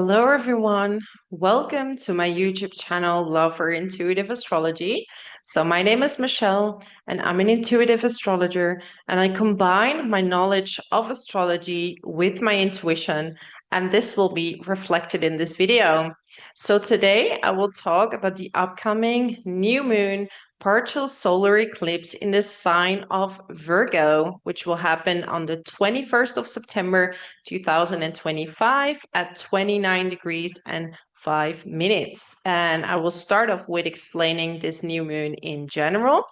Hello, everyone. Welcome to my YouTube channel, Love for Intuitive Astrology. So, my name is Michelle, and I'm an intuitive astrologer, and I combine my knowledge of astrology with my intuition, and this will be reflected in this video. So, today I will talk about the upcoming new moon partial solar eclipse in the sign of Virgo, which will happen on the 21st of September 2025 at 29 degrees and 5 minutes. And I will start off with explaining this new moon in general.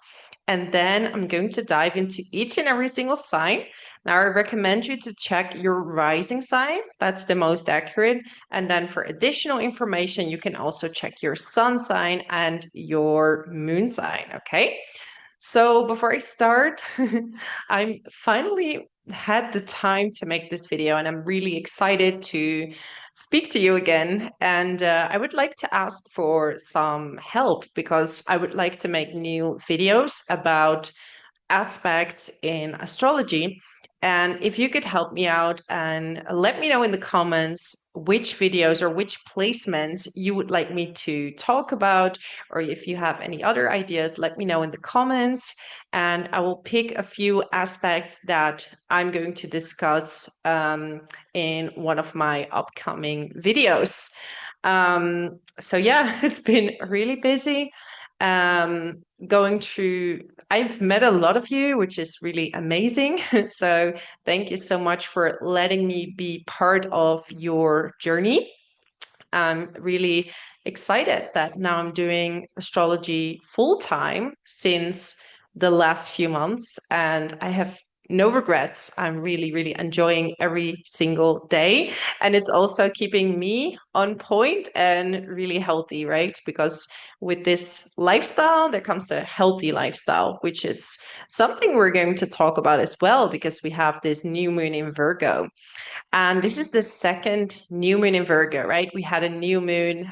And then I'm going to dive into each and every single sign. Now, I recommend you to check your rising sign. That's the most accurate. And then for additional information, you can also check your sun sign and your moon sign. Okay. So before I start, I'm finally had the time to make this video, and I'm really excited to speak to you again. And I would like to ask for some help because I would like to make new videos about aspects in astrology. And if you could help me out and let me know in the comments which videos or which placements you would like me to talk about, or if you have any other ideas, let me know in the comments. And I will pick a few aspects that I'm going to discuss in one of my upcoming videos. So yeah, it's been really busy. Going through, I've met a lot of you, which is really amazing. So thank you so much for letting me be part of your journey. I'm really excited that now I'm doing astrology full time since the last few months, and I have no regrets. I'm really, really enjoying every single day. And it's also keeping me on point and really healthy, right? Because with this lifestyle, there comes a healthy lifestyle, which is something we're going to talk about as well, because we have this new moon in Virgo. And this is the second new moon in Virgo, right? We had a new moon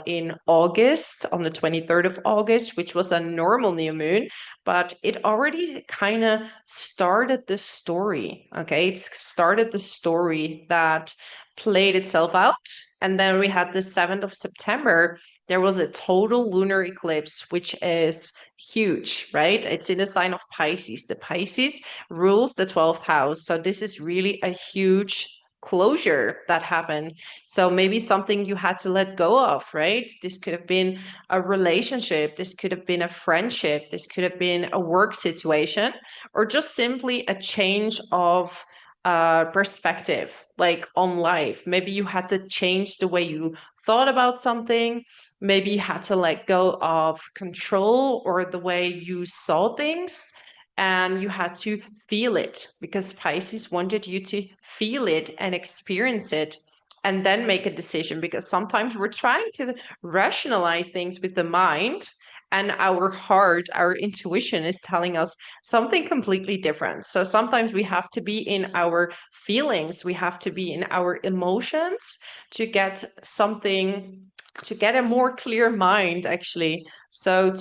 in August, on the 23rd of August, which was a normal new moon, but it already kind of started the story, okay? It started the story that played itself out. And then we had the 7th of September. There was a total lunar eclipse, which is huge, right? It's in the sign of Pisces. The Pisces rules the 12th house. So this is really a huge closure that happened. So maybe something you had to let go of, right? This could have been a relationship, this could have been a friendship, this could have been a work situation, or just simply a change of perspective, like on life. Maybe you had to change the way you thought about something. Maybe you had to let go of control or the way you saw things, and you had to feel it because Pisces wanted you to feel it and experience it and then make a decision, because sometimes we're trying to rationalize things with the mind, and our heart, our intuition is telling us something completely different. So sometimes we have to be in our feelings, we have to be in our emotions to get something, to get a more clear mind, actually. So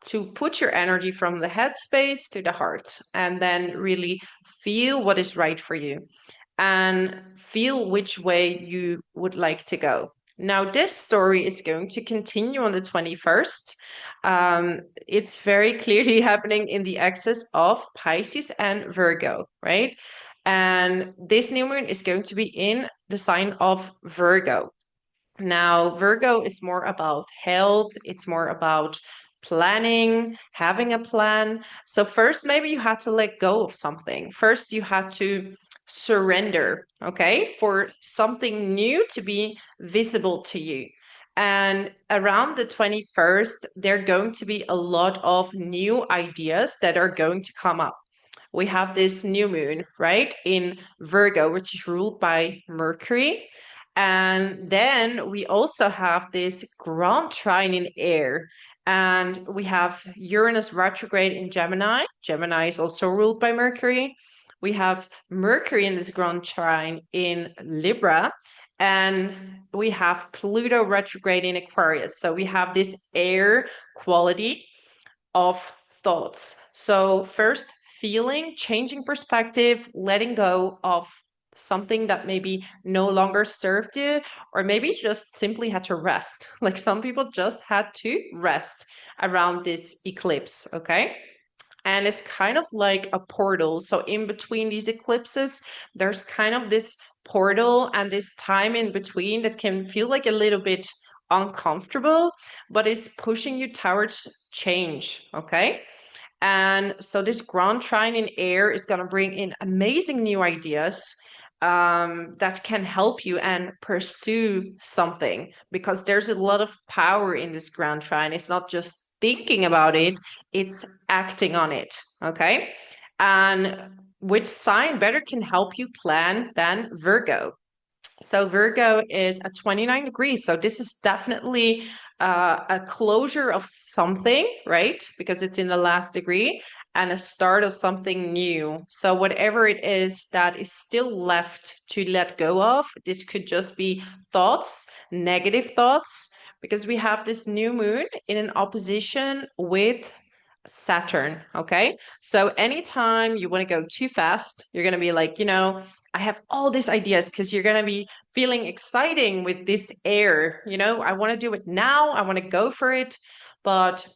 to put your energy from the head space to the heart, and then really feel what is right for you and feel which way you would like to go. Now, this story is going to continue on the 21st. It's very clearly happening in the axis of Pisces and Virgo, right? And this new moon is going to be in the sign of Virgo. Now, Virgo is more about health, it's more about planning, having a plan. So, first, maybe you had to let go of something. First, you had to surrender, okay, for something new to be visible to you. And around the 21st, there are going to be a lot of new ideas that are going to come up. We have this new moon, right, in Virgo, which is ruled by Mercury. And then we also have this grand trine in air. And we have Uranus retrograde in Gemini. Gemini is also ruled by Mercury. We have Mercury in this grand trine in Libra. And we have Pluto retrograde in Aquarius. So we have this air quality of thoughts. So, first, feeling, changing perspective, letting go of something that maybe no longer served you, or maybe you just simply had to rest. Like some people just had to rest around this eclipse, okay? And it's kind of like a portal. So in between these eclipses, there's kind of this portal and this time in between that can feel like a little bit uncomfortable, but is pushing you towards change, okay? And so this ground trine in air is going to bring in amazing new ideas that can help you and pursue something, because there's a lot of power in this ground trine. It's not just thinking about it, it's acting on it. Okay. And which sign better can help you plan than Virgo? So Virgo is at 29 degrees. So this is definitely a closure of something, right? Because it's in the last degree, and a start of something new. So whatever it is that is still left to let go of, this could just be thoughts, negative thoughts, because we have this new moon in an opposition with Saturn. Okay. So anytime you want to go too fast, you're going to be like, I have all these ideas, because you're going to be feeling exciting with this air. I want to do it now. I want to go for it. But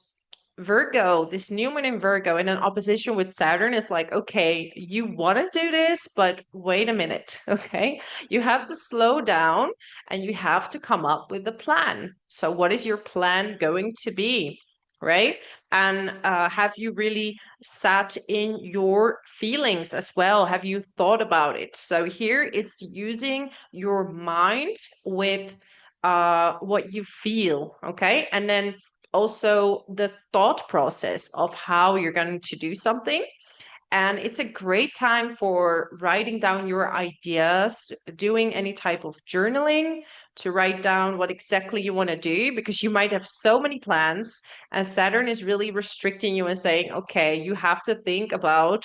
Virgo, this new moon in Virgo in an opposition with Saturn is like, okay, you want to do this, but wait a minute. Okay. You have to slow down and you have to come up with a plan. So, what is your plan going to be? Right. And have you really sat in your feelings as well? Have you thought about it? So, here it's using your mind with what you feel. Okay. And then also the thought process of how you're going to do something. And it's a great time for writing down your ideas, doing any type of journaling to write down what exactly you want to do, because you might have so many plans, and Saturn is really restricting you and saying, okay, you have to think about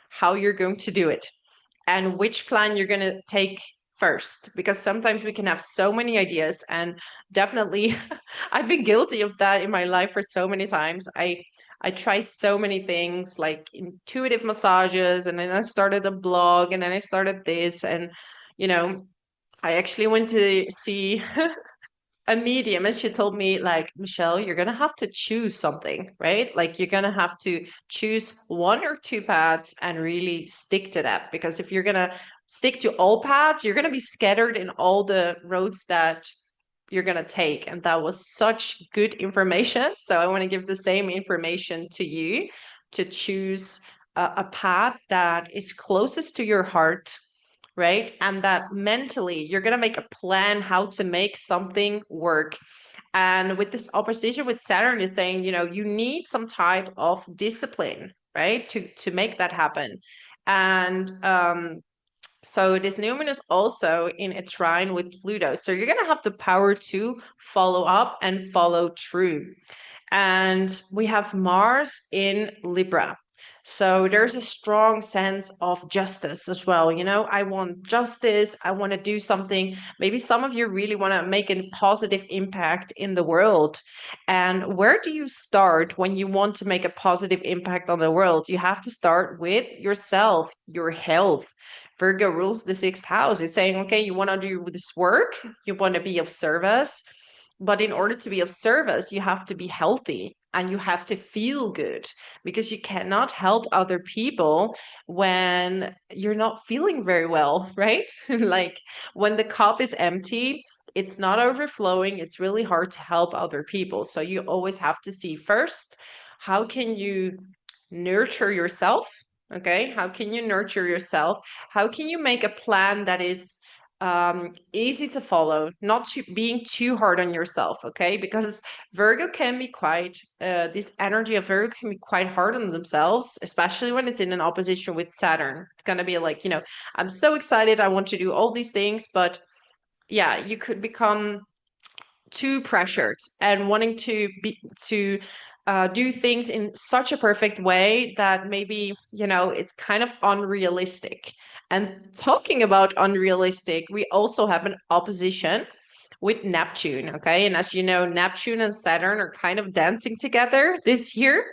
how you're going to do it and which plan you're going to take first, because sometimes we can have so many ideas. And definitely I've been guilty of that in my life for so many times. I tried so many things like intuitive massages, and then I started a blog, and then I started this, and you know I actually went to see a medium, and she told me, like, Michelle, you're gonna have to choose something, right? Like you're gonna have to choose one or two paths and really stick to that, because if you're gonna stick to all paths, you're gonna be scattered in all the roads that you're gonna take. And that was such good information, so I want to give the same information to you, to choose a path that is closest to your heart, right? And that mentally you're going to make a plan how to make something work. And with this opposition with Saturn is saying, you need some type of discipline, right? To make that happen. And so this new moon is also in a trine with Pluto. So you're going to have the power to follow up and follow through. And we have Mars in Libra. So there's a strong sense of justice as well. I want justice. I want to do something. Maybe some of you really want to make a positive impact in the world. And where do you start when you want to make a positive impact on the world? You have to start with yourself, your health. Virgo rules the sixth house. It's saying, okay, you want to do this work, you want to be of service, but in order to be of service, you have to be healthy and you have to feel good, because you cannot help other people when you're not feeling very well, right? Like when the cup is empty, it's not overflowing. It's really hard to help other people. So you always have to see first, how can you nurture yourself? Okay. How can you nurture yourself? How can you make a plan that is easy to follow, not being too hard on yourself, okay? Because Virgo can be quite, this energy of Virgo can be quite hard on themselves, especially when it's in an opposition with Saturn. It's going to be like, I'm so excited, I want to do all these things, but yeah, you could become too pressured and wanting to do things in such a perfect way that maybe it's kind of unrealistic. And talking about unrealistic, we also have an opposition with Neptune. Okay, and as you know, Neptune and Saturn are kind of dancing together this year.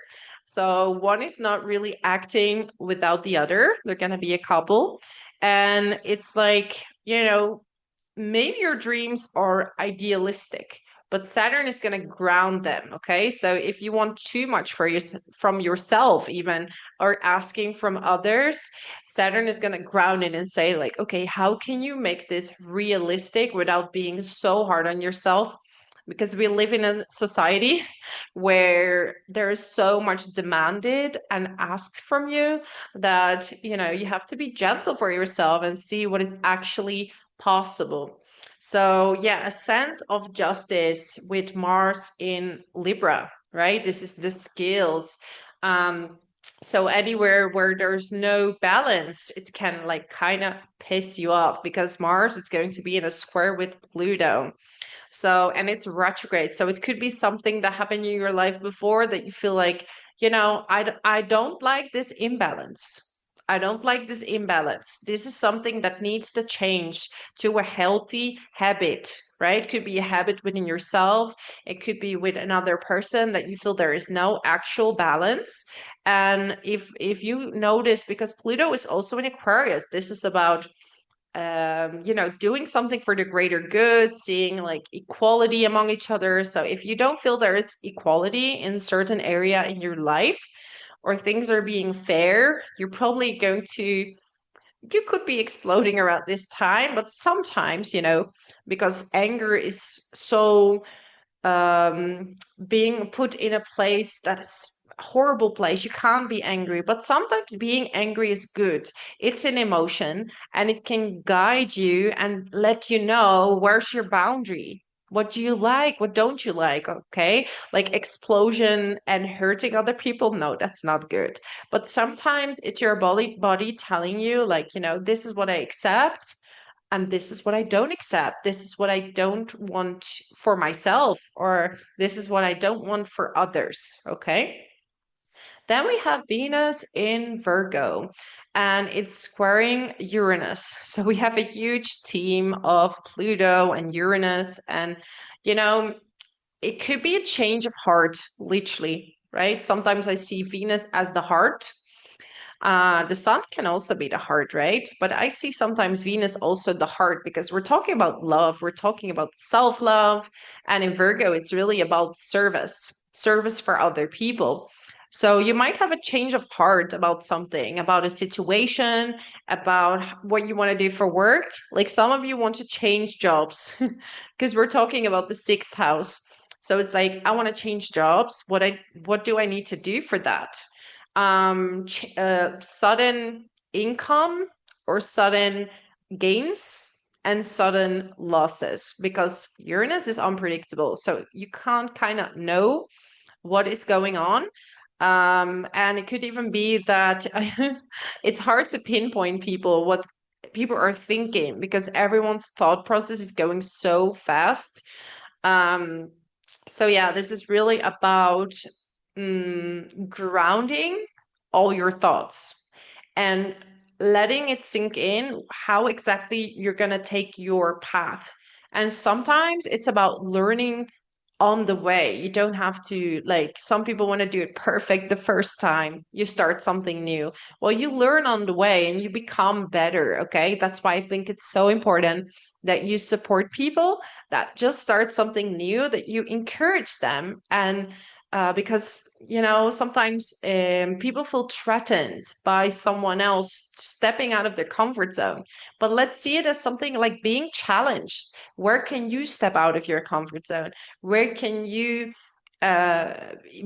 So one is not really acting without the other. They're going to be a couple. And it's like, maybe your dreams are idealistic, but Saturn is going to ground them. Okay. So if you want too much from yourself, even, or asking from others, Saturn is going to ground it and say, like, okay, how can you make this realistic without being so hard on yourself? Because we live in a society where there is so much demanded and asked from you that, you have to be gentle for yourself and see what is actually possible. So, yeah, a sense of justice with Mars in Libra, right? This is the skills. Um, so anywhere where there's no balance, it can like kind of piss you off because Mars is going to be in a square with Pluto. So, and it's retrograde. So it could be something that happened in your life before that you feel like, I don't like this imbalance. I don't like this imbalance. This is something that needs to change to a healthy habit, right? It could be a habit within yourself. It could be with another person that you feel there is no actual balance. And if you notice, because Pluto is also in Aquarius, this is about doing something for the greater good, seeing like equality among each other. So if you don't feel there is equality in certain area in your life or things are being fair, you're probably you could be exploding around this time. But sometimes, because anger is so being put in a place that is a horrible place. You can't be angry, but sometimes being angry is good. It's an emotion and it can guide you and let you know where's your boundary. What do you like? What don't you like? Okay. Like explosion and hurting other people. No, that's not good. But sometimes it's your body telling you, like, this is what I accept and this is what I don't accept. This is what I don't want for myself, or this is what I don't want for others. Okay. Then we have Venus in Virgo and it's squaring Uranus. So we have a huge team of Pluto and Uranus. And, you know, it could be a change of heart, literally, right? Sometimes I see Venus as the heart. The sun can also be the heart, right? But I see sometimes Venus also the heart because we're talking about love, we're talking about self love. And in Virgo, it's really about service, service for other people. So you might have a change of heart about something, about a situation, about what you want to do for work. Like some of you want to change jobs because we're talking about the sixth house. So it's like, I want to change jobs. What do I need to do for that? Sudden income or sudden gains and sudden losses because Uranus is unpredictable. So you can't kind of know what is going on. And it could even be that it's hard to pinpoint what people are thinking because everyone's thought process is going so fast. Um, so yeah, this is really about grounding all your thoughts and letting it sink in how exactly you're going to take your path. And sometimes it's about learning on the way. You don't have to, like, some people want to do it perfect the first time you start something new. Well, you learn on the way and you become better. Okay. That's why I think it's so important that you support people that just start something new, that you encourage them. And because sometimes people feel threatened by someone else stepping out of their comfort zone, but let's see it as something like being challenged. Where can you step out of your comfort zone? Where can you uh,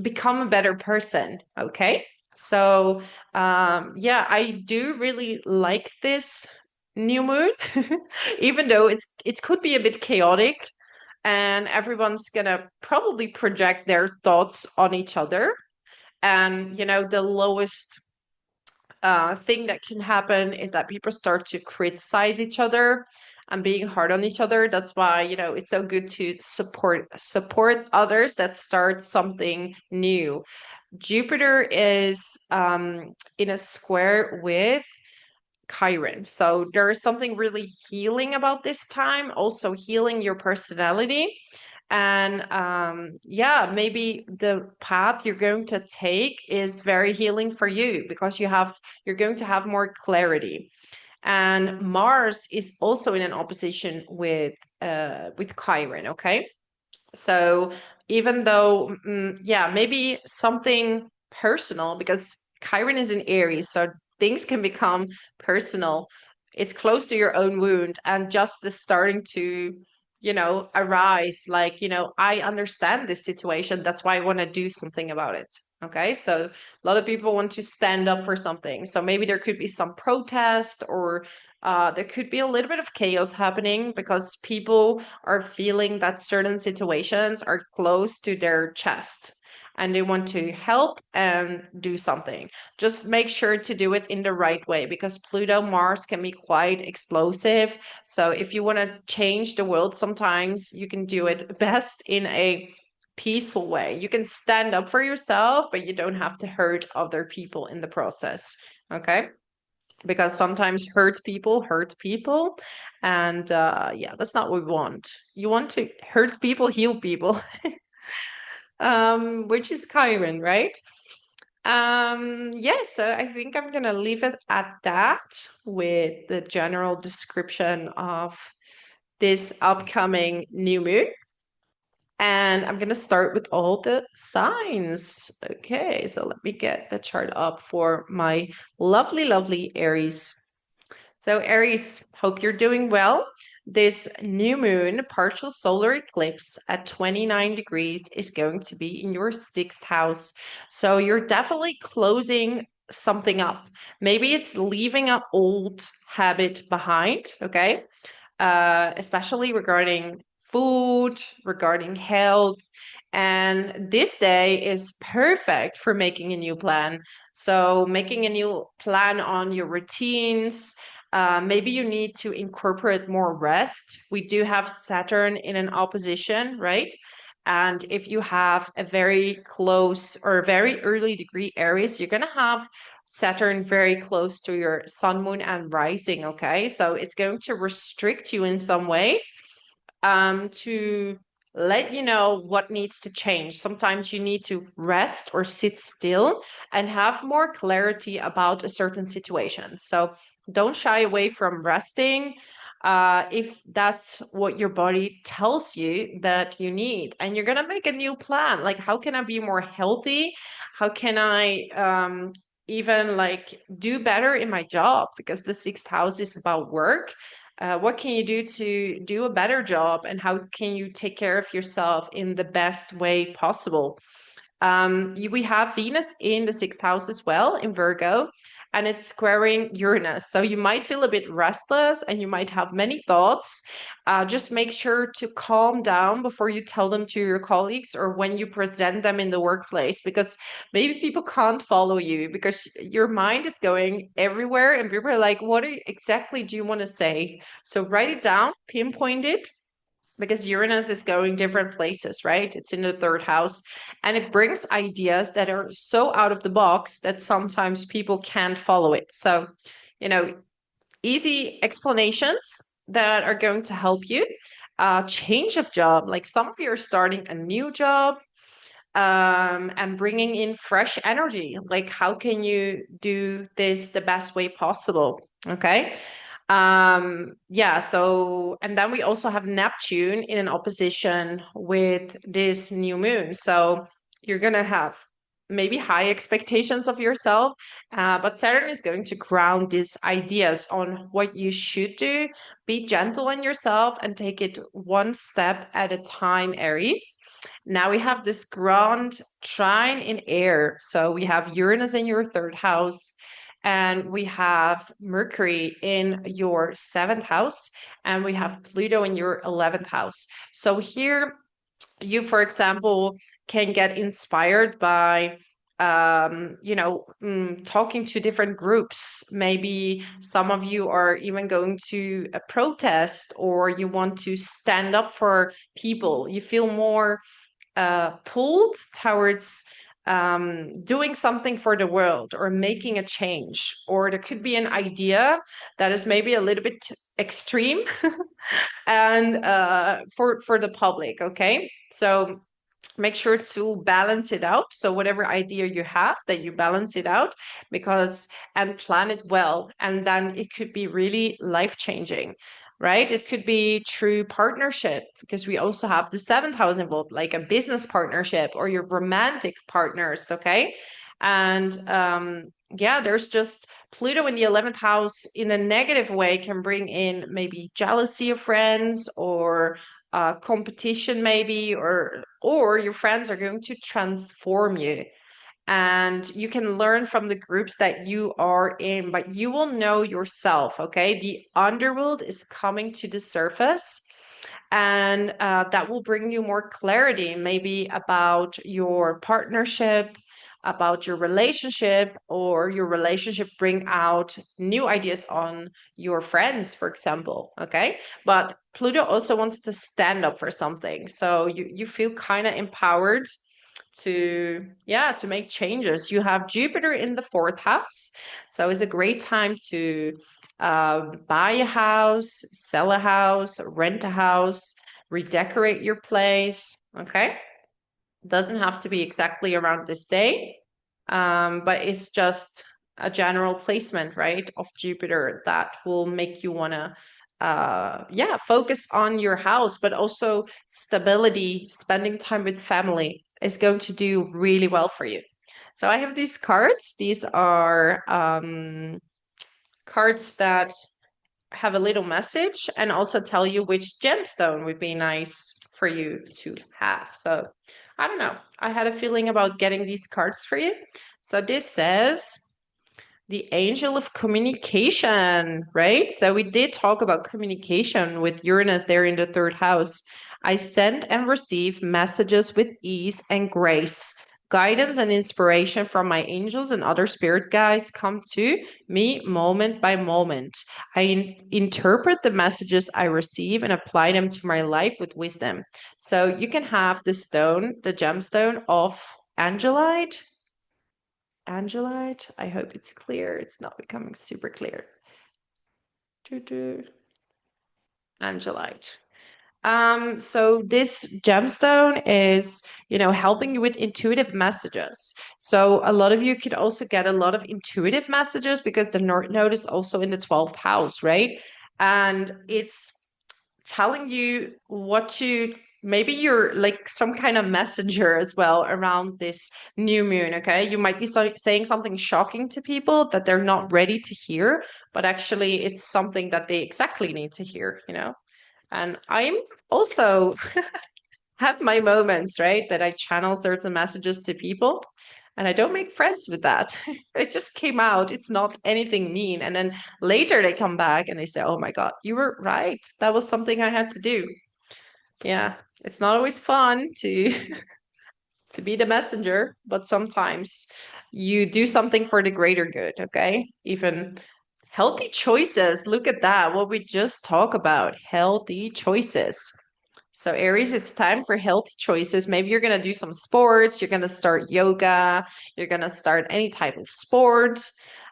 become a better person? Okay. So yeah, I do really like this new moon, even though it could be a bit chaotic and everyone's gonna probably project their thoughts on each other. And the lowest thing that can happen is that people start to criticize each other and being hard on each other. That's why it's so good to support others that start something new. Jupiter is in a square with Chiron. So there is something really healing about this time, also healing your personality. And yeah, maybe the path you're going to take is very healing for you because you're going to have more clarity. and Mars is also in an opposition with Chiron, okay? So even though, yeah, maybe something personal, because Chiron is in Aries, so things can become personal. It's close to your own wound, and justice starting to, arise. Like, I understand this situation. That's why I want to do something about it. Okay, so a lot of people want to stand up for something. So maybe there could be some protest, or there could be a little bit of chaos happening because people are feeling that certain situations are close to their chest and they want to help and do something. Just make sure to do it in the right way, because Pluto, Mars can be quite explosive. So if you want to change the world, sometimes you can do it best in a peaceful way. You can stand up for yourself, but you don't have to hurt other people in the process. Okay? Because sometimes hurt people, and yeah, that's not what we want. You want to hurt people, heal people. Which is Chiron, right? Yeah, so I think I'm gonna leave it at that with the general description of this upcoming new moon. And I'm gonna start with all the signs. Okay, so let me get the chart up for my lovely, lovely Aries. So Aries, hope you're doing well. This new moon partial solar eclipse at 29 degrees is going to be in your sixth house. So you're definitely closing something up. Maybe it's leaving an old habit behind, okay? Especially regarding food, regarding health. And this day is perfect for making a new plan. So, making a new plan on your routines. Maybe you need to incorporate more rest. We do have Saturn in an opposition, right? And if you have a very close or very early degree Aries, you're going to have Saturn very close to your sun, moon, and rising. Okay. So it's going to restrict you in some ways, to let you know what needs to change. Sometimes you need to rest or sit still and have more clarity about a certain situation. So don't shy away from resting, if that's what your body tells you that you need. And you're going to make a new plan. Like, how can I be more healthy? How can I even like do better in my job? Because the sixth house is about work. What can you do to do a better job? And how can you take care of yourself in the best way possible? We have Venus in the sixth house as well, in Virgo, and it's squaring Uranus. So you might feel a bit restless and you might have many thoughts. Just make sure to calm down before you tell them to your colleagues or when you present them in the workplace, because maybe people can't follow you because your mind is going everywhere and people are like, what exactly do you want to say? So write it down, pinpoint it, because Uranus is going different places, right? It's in the third house, and it brings ideas that are so out of the box that sometimes people can't follow it. So, you know, easy explanations that are going to help you. Change of job, like some of you are starting a new job, and bringing in fresh energy. Like, how can you do this the best way possible? Okay. Yeah, so, and then we also have Neptune in an opposition with this new moon. So you're going to have maybe high expectations of yourself, but Saturn is going to ground these ideas on what you should do. Be gentle on yourself and take it one step at a time, Aries. Now we have this grand trine in air. So we have Uranus in your third house, and we have Mercury in your seventh house, and we have Pluto in your 11th house. So here you, for example, can get inspired by talking to different groups. Maybe some of you are even going to a protest, or you want to stand up for people. You feel more pulled towards doing something for the world or making a change. Or there could be an idea that is maybe a little bit extreme and for the public. Okay, so make sure to balance it out. So whatever idea you have, that you balance it out, because and plan it well, and then it could be really life changing, right? It could be true partnership, because we also have the seventh house involved, like a business partnership or your romantic partners. Okay. And yeah, there's just Pluto in the 11th house in a negative way can bring in maybe jealousy of friends, or competition maybe, or your friends are going to transform you, and you can learn from the groups that you are in, but you will know yourself. Okay, the underworld is coming to the surface, and that will bring you more clarity, maybe about your partnership, about your relationship, or your relationship bring out new ideas on your friends, for example. Okay, but Pluto also wants to stand up for something, so you feel kind of empowered to, yeah, to make changes. You have Jupiter in the fourth house, so it's a great time to buy a house, sell a house, rent a house, redecorate your place. Okay. Doesn't have to be exactly around this day, but it's just a general placement, right, of Jupiter that will make you want to, yeah, focus on your house, but also stability, spending time with family is going to do really well for you. So I have these cards. These are cards that have a little message and also tell you which gemstone would be nice for you to have. So I don't know. I had a feeling about getting these cards for you. So this says the angel of communication, right? So we did talk about communication with Uranus there in the third house. I send and receive messages with ease and grace. Guidance and inspiration from my angels and other spirit guides come to me moment by moment. I interpret the messages I receive and apply them to my life with wisdom. So you can have the stone, the gemstone of Angelite. Angelite. I hope it's clear. It's not becoming super clear. Angelite. So this gemstone is, helping you with intuitive messages. So a lot of you could also get a lot of intuitive messages because the North Node is also in the 12th house, right? And it's telling you what to, maybe you're like some kind of messenger as well around this new moon. Okay, you might be saying something shocking to people that they're not ready to hear, but actually it's something that they exactly need to hear. And I'm also have my moments, right, that I channel certain messages to people, and I don't make friends with that. It just came out. It's not anything mean. And then later they come back and they say, "Oh my God, you were right. That was something I had to do." Yeah, it's not always fun to to be the messenger, but sometimes you do something for the greater good, okay? Even healthy choices. Look at that. What we just talked about, healthy choices. So Aries, it's time for healthy choices. Maybe you're going to do some sports, you're going to start yoga, you're going to start any type of sport.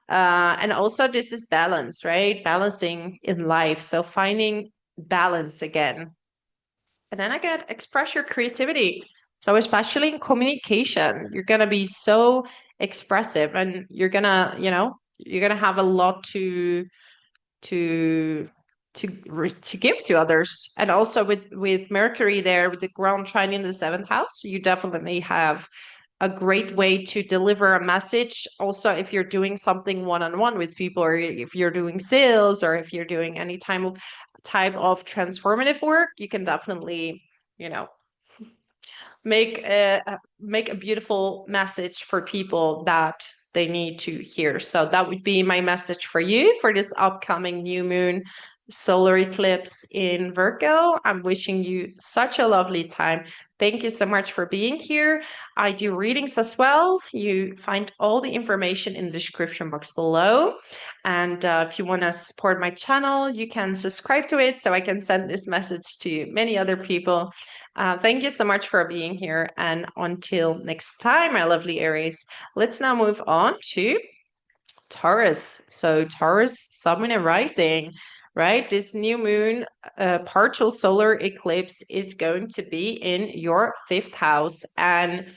And also this is balance, right? Balancing in life. So finding balance again. And then I get express your creativity. So especially in communication, you're going to be so expressive, and you're going to have a lot to to give to others. And also with Mercury there, with the ground trine in the seventh house, you definitely have a great way to deliver a message. Also, if you're doing something one-on-one with people, or if you're doing sales, or if you're doing any type of transformative work, you can definitely, you know, make a beautiful message for people that they need to hear. So that would be my message for you for this upcoming new moon solar eclipse in Virgo. I'm wishing you such a lovely time. Thank you so much for being here. I do readings as well. You find all the information in the description box below. And if you want to support my channel, you can subscribe to it so I can send this message to many other people. Thank you so much for being here. And until next time, my lovely Aries, let's now move on to Taurus. So Taurus, Sun and Rising. right? This new moon partial solar eclipse is going to be in your fifth house. And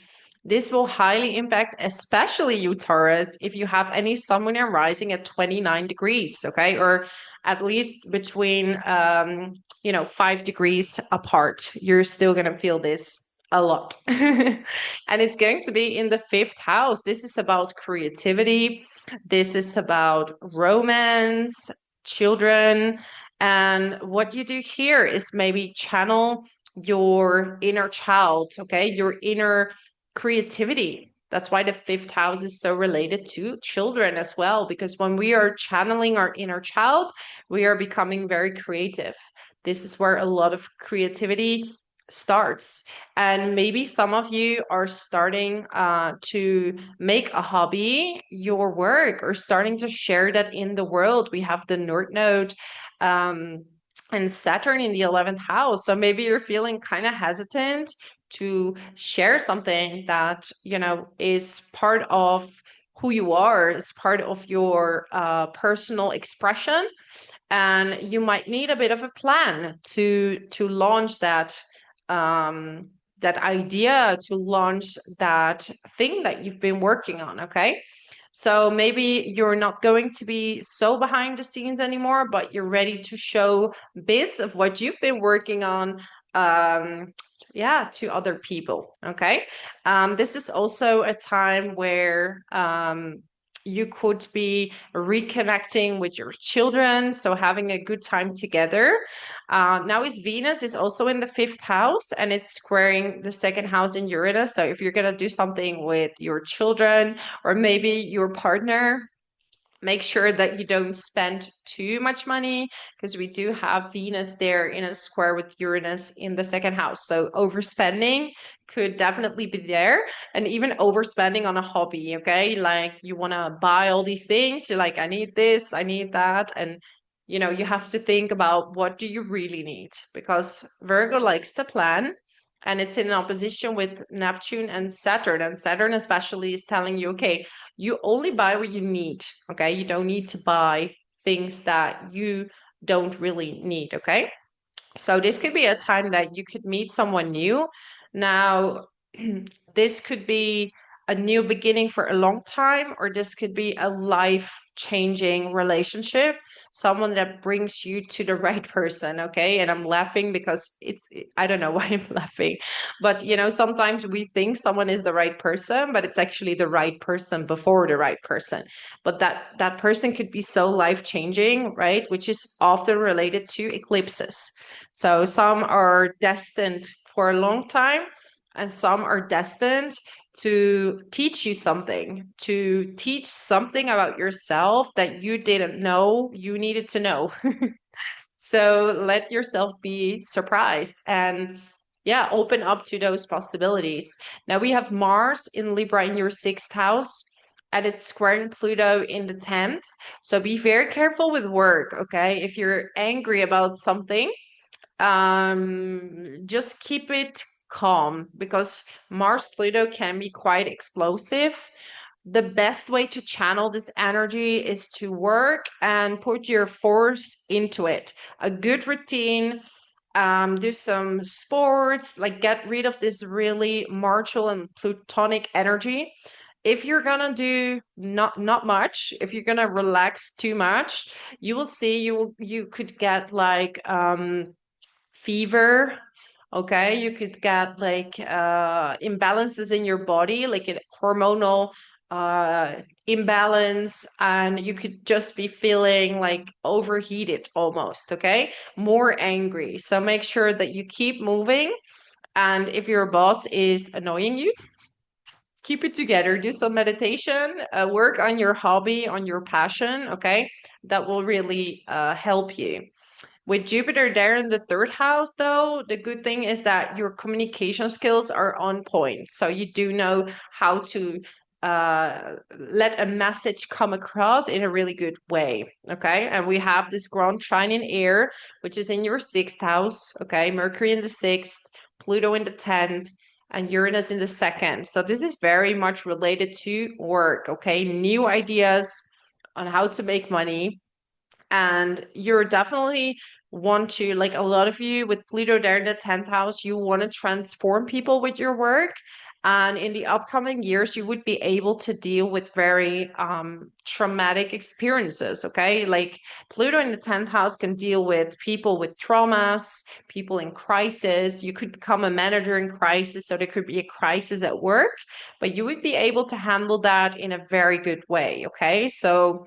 this will highly impact, especially you, Taurus, if you have any sun, moon, and rising at 29 degrees, okay? Or at least between, 5 degrees apart. You're still going to feel this a lot. And it's going to be in the fifth house. This is about creativity. This is about romance, children. And what you do here is maybe channel your inner child, okay? Your inner creativity. That's why the fifth house is so related to children as well, because when we are channeling our inner child, we are becoming very creative. This is where a lot of creativity starts. And maybe some of you are starting to make a hobby your work, or starting to share that in the world. We have the North Node and Saturn in the 11th house. So maybe you're feeling kind of hesitant to share something that, is part of who you are. It's part of your personal expression. And you might need a bit of a plan to launch that idea, to launch that thing that you've been working on. Okay. So maybe you're not going to be so behind the scenes anymore, but you're ready to show bits of what you've been working on, to other people. Okay. This is also a time where you could be reconnecting with your children, so having a good time together. Now is Venus is also in the fifth house, and it's squaring the second house in Uranus. So if you're going to do something with your children or maybe your partner, make sure that you don't spend too much money, because we do have Venus there in a square with Uranus in the second house. So overspending could definitely be there, and even overspending on a hobby. Okay. Like you want to buy all these things. You're like, I need this, I need that. And you have to think about, what do you really need? Because Virgo likes to plan, and it's in opposition with Neptune and Saturn. And Saturn especially is telling you, okay, you only buy what you need. Okay. You don't need to buy things that you don't really need. Okay. So this could be a time that you could meet someone new. Now, this could be a new beginning for a long time, or this could be a life-changing relationship, someone that brings you to the right person. Okay. And I'm laughing because I don't know why I'm laughing, but sometimes we think someone is the right person, but it's actually the right person before the right person. But that person could be so life-changing, right? Which is often related to eclipses. So some are destined for a long time, and some are destined to teach you something, to teach something about yourself that you didn't know you needed to know. So let yourself be surprised and open up to those possibilities. Now we have Mars in Libra in your sixth house, and it's squaring Pluto in the 10th. So be very careful with work, okay? If you're angry about something, just keep it calm, because Mars Pluto can be quite explosive. The best way to channel this energy is to work and put your force into it. A good routine, do some sports, like get rid of this really martial and plutonic energy. If you're gonna do not much, if you're gonna relax too much, you will see you could get like fever. Okay. You could get like imbalances in your body, like a hormonal uh imbalance, and you could just be feeling like overheated almost. Okay. More angry. So make sure that you keep moving, and if your boss is annoying you, keep it together. Do some meditation, work on your hobby, on your passion. Okay. That will really help you. With Jupiter there in the third house, though, the good thing is that your communication skills are on point. So you do know how to let a message come across in a really good way. Okay. And we have this grand trine in air, which is in your sixth house. Okay. Mercury in the sixth, Pluto in the 10th, and Uranus in the second. So this is very much related to work. Okay. New ideas on how to make money. And you're definitely want to, like a lot of you with Pluto there in the 10th house, you want to transform people with your work. And in the upcoming years, you would be able to deal with very traumatic experiences. Okay. Like Pluto in the 10th house can deal with people with traumas, people in crisis. You could become a manager in crisis. So there could be a crisis at work, but you would be able to handle that in a very good way. Okay. So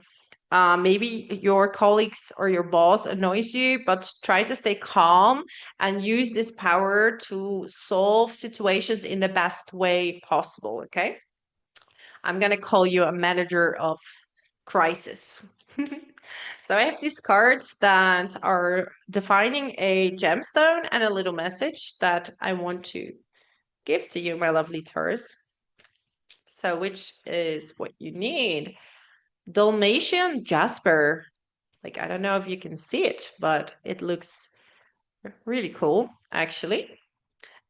maybe your colleagues or your boss annoys you, but try to stay calm and use this power to solve situations in the best way possible. Okay. I'm going to call you a manager of crisis. So I have these cards that are defining a gemstone and a little message that I want to give to you, my lovely Taurus. So, which is what you need? Dalmatian Jasper. Like, I don't know if you can see it, but it looks really cool, actually.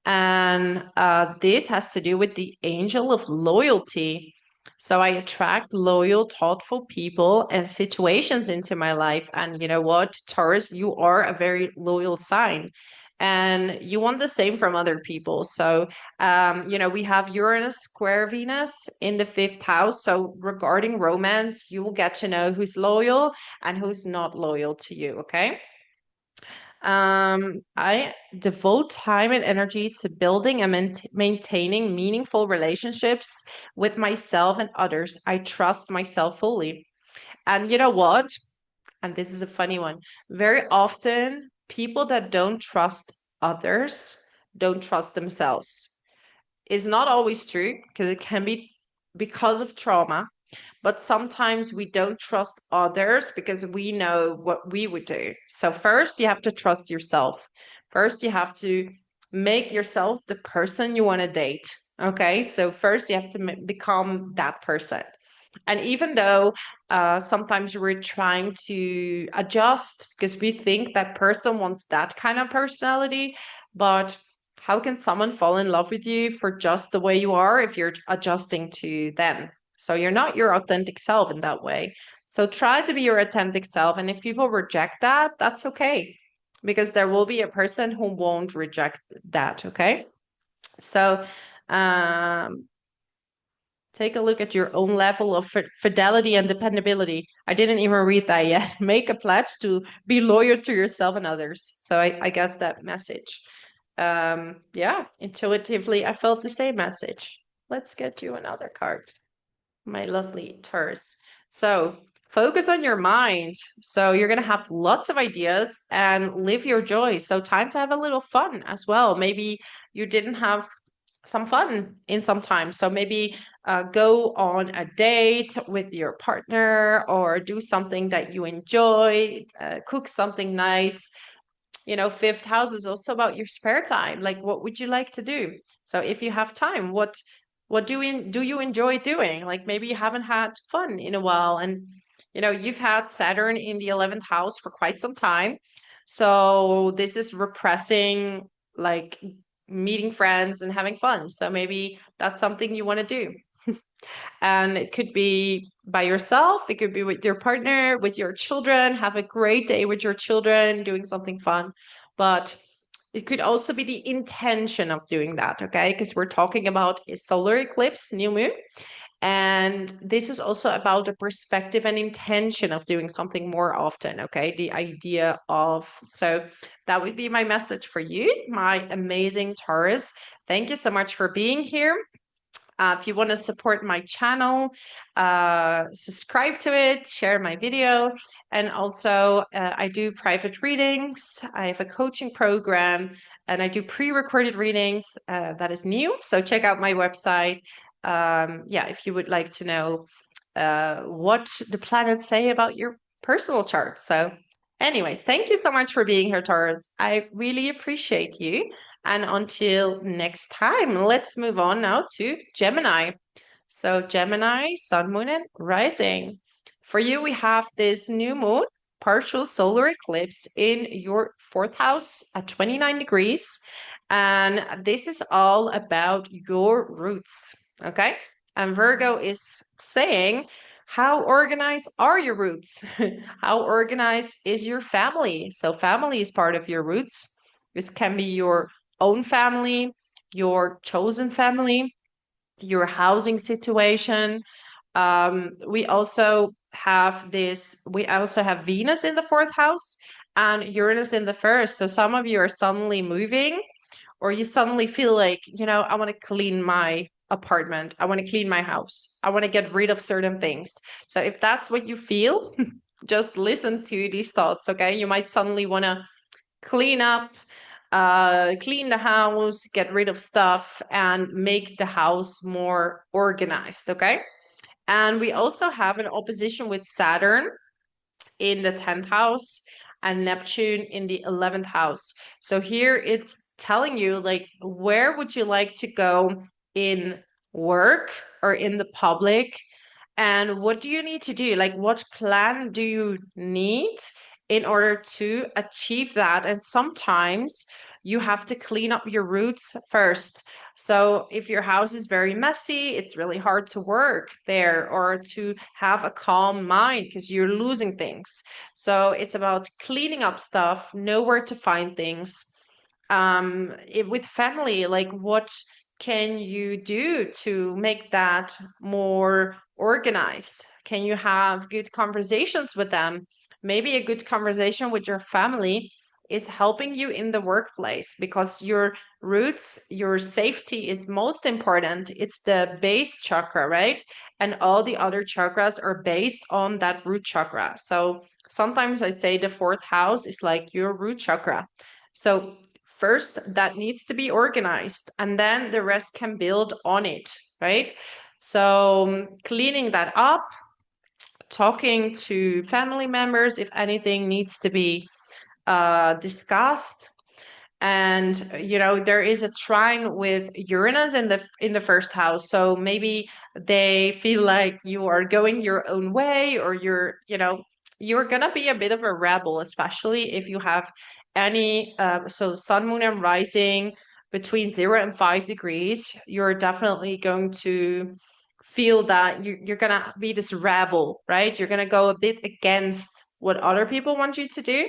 And this has to do with the angel of loyalty. So I attract loyal, thoughtful people and situations into my life. And you know what, Taurus, you are a very loyal sign. And you want the same from other people. So, we have Uranus square Venus in the 5th house. So, regarding romance, you will get to know who's loyal and who's not loyal to you. Okay. I devote time and energy to building and maintaining meaningful relationships with myself and others. I trust myself fully. And you know what? And this is a funny one. Very often, people that don't trust others don't trust themselves. It's not always true because it can be because of trauma, but sometimes we don't trust others because we know what we would do. So first you have to trust yourself. First you have to make yourself the person you want to date. Okay, so first you have to become that person. And even though sometimes we're trying to adjust because we think that person wants that kind of personality, but how can someone fall in love with you for just the way you are if you're adjusting to them? So you're not your authentic self in that way. So try to be your authentic self. And if people reject that, that's okay. Because there will be a person who won't reject that. Okay. So take a look at your own level of fidelity and dependability. I didn't even read that yet. Make a pledge to be loyal to yourself and others. So I guess that message. Yeah, intuitively, I felt the same message. Let's get you another card, my lovely Taurus. So focus on your mind. So you're going to have lots of ideas and live your joy. So time to have a little fun as well. Maybe you didn't have some fun in some time. So maybe go on a date with your partner or do something that you enjoy, cook something nice. 5th house is also about your spare time. Like, what would you like to do? So if you have time, what do you enjoy doing? Like maybe you haven't had fun in a while, and you've had Saturn in the 11th house for quite some time. So this is repressing, like, meeting friends and having fun. So maybe that's something you want to do. And it could be by yourself, it could be with your partner, with your children. Have a great day with your children, doing something fun. But it could also be the intention of doing that, okay? Because we're talking about a solar eclipse, new moon. And this is also about the perspective and intention of doing something more often, okay? The idea of, so that would be my message for you, my amazing Taurus. Thank you so much for being here. If you want to support my channel, subscribe to it, share my video. And also, I do private readings. I have a coaching program and I do pre-recorded readings. That is new. So check out my website. Yeah, if you would like to know what the planets say about your personal chart. So anyways, thank you so much for being here, Taurus. I really appreciate you. And until next time, let's move on now to Gemini. So Gemini, Sun, Moon, and Rising. For you, we have this new moon, partial solar eclipse in your 4th house at 29 degrees. And this is all about your roots, okay? And Virgo is saying, How organized are your roots? How organized is your family? So family is part of your roots. This can be your own family, your chosen family, your housing situation. We also have Venus in the fourth house and Uranus in the first. So some of you are suddenly moving, or you suddenly feel like, I want to clean my apartment. I want to clean my house. I want to get rid of certain things. So if that's what you feel, just listen to these thoughts, okay? You might suddenly want to clean up, clean the house, get rid of stuff, and make the house more organized, okay? And we also have an opposition with Saturn in the 10th house and Neptune in the 11th house. So here it's telling you, like, where would you like to go in work or in the public? And what do you need to do? Like, what plan do you need in order to achieve that? And sometimes you have to clean up your roots first. So if your house is very messy, it's really hard to work there or to have a calm mind because you're losing things. So it's about cleaning up stuff, know where to find things. With family, like, what can you do to make that more organized? Can you have good conversations with them? Maybe a good conversation with your family is helping you in the workplace because your roots, your safety is most important. It's the base chakra, right? And all the other chakras are based on that root chakra. So sometimes I say the fourth house is like your root chakra. So first, that needs to be organized, and then the rest can build on it, right? So cleaning that up, talking to family members if anything needs to be discussed. And there is a trine with Uranus in the first house, so maybe they feel like you are going your own way, or you're gonna be a bit of a rebel, especially if you have any so sun, moon, and rising between 0 and 5 degrees. You're definitely going to feel that you're gonna be this rebel, right? You're gonna go a bit against what other people want you to do.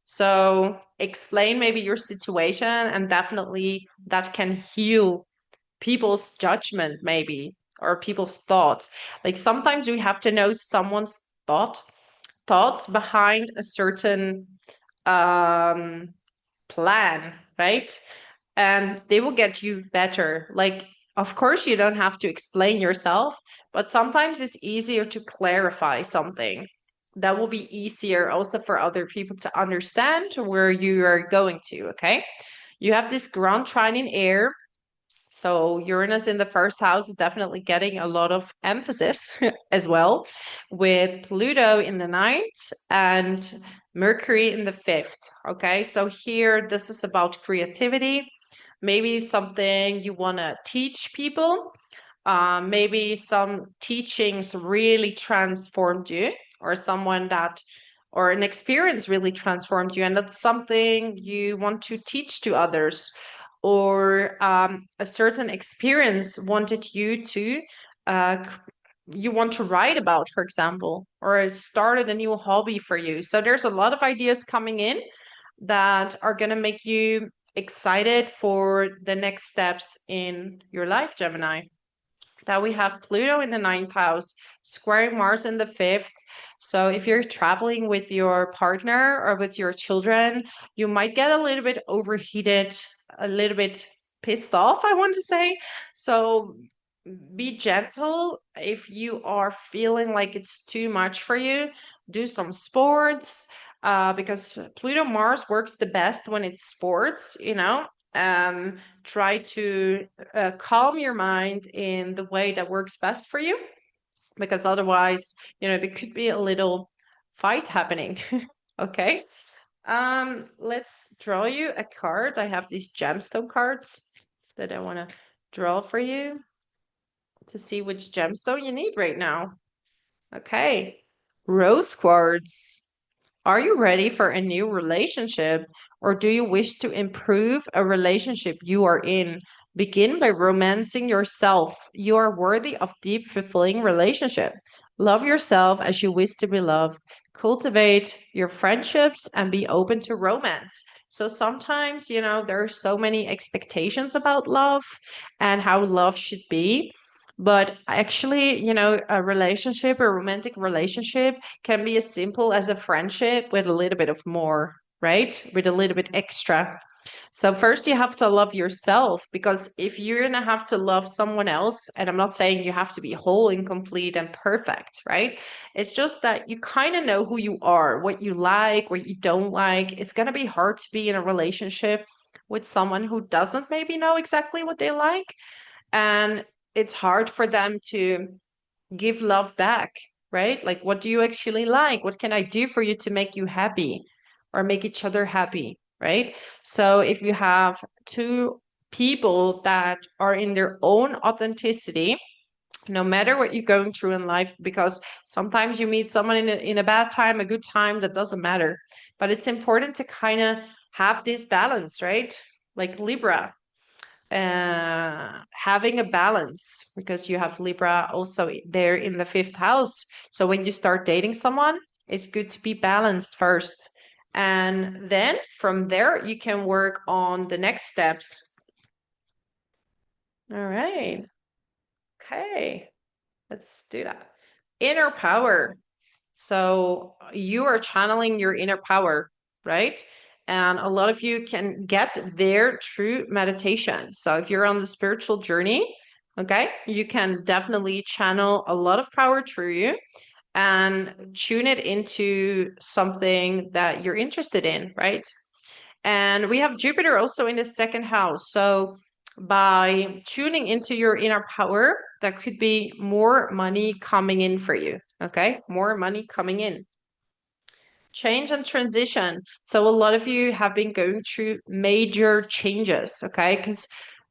So explain maybe your situation, and definitely that can heal people's judgment, maybe, or people's thoughts. Like sometimes we have to know someone's thoughts behind a certain um, plan, right? And they will get you better. Like, of course, you don't have to explain yourself, but sometimes it's easier to clarify something. That will be easier also for other people to understand where you are going to, okay? You have this ground trine in air. So Uranus in the first house is definitely getting a lot of emphasis as well, with Pluto in the ninth and Mercury in the fifth. Okay, so here this is about creativity, maybe something you want to teach people. Maybe some teachings really transformed you, or or an experience really transformed you, and that's something you want to teach to others, or a certain experience wanted you want to write about, for example, or it started a new hobby for you. So there's a lot of ideas coming in that are going to make you excited for the next steps in your life, Gemini. Now we have Pluto in the ninth house, squaring Mars in the fifth. So if you're traveling with your partner or with your children, you might get a little bit overheated, a little bit pissed off, I want to say. So be gentle. If you are feeling like it's too much for you, do some sports, because Pluto Mars works the best when it's sports. Try to calm your mind in the way that works best for you, because otherwise, there could be a little fight happening. Okay. Let's draw you a card. I have these gemstone cards that I want to draw for you to see which gemstone you need right now. Okay. Rose quartz. Are you ready for a new relationship, or do you wish to improve a relationship you are in? Begin by romancing yourself. You are worthy of deep, fulfilling relationship. Love yourself as you wish to be loved. Cultivate your friendships and be open to romance. So sometimes, there are so many expectations about love and how love should be. But actually, a relationship, a romantic relationship can be as simple as a friendship with a little bit of more, right? With a little bit extra. So first you have to love yourself, because if you're gonna have to love someone else, and I'm not saying you have to be whole and complete and perfect, right? It's just that you kind of know who you are, what you like, what you don't like. It's gonna be hard to be in a relationship with someone who doesn't maybe know exactly what they like. And it's hard for them to give love back, right? Like, what do you actually like? What can I do for you to make you happy or make each other happy, right? So, if you have two people that are in their own authenticity, no matter what you're going through in life, because sometimes you meet someone in a bad time, a good time, that doesn't matter. But it's important to kind of have this balance, right? Like Libra, having a balance, because you have Libra also there in the fifth house. So when you start dating someone, it's good to be balanced first. And then from there, you can work on the next steps. All right. Okay. Let's do that. Inner power. So you are channeling your inner power, right? And a lot of you can get there through meditation. So if you're on the spiritual journey, okay, you can definitely channel a lot of power through you and tune it into something that you're interested in, right? And we have Jupiter also in the second house. So by tuning into your inner power, there could be more money coming in for you. Okay, more money coming in. Change and transition. So a lot of you have been going through major changes, okay? Because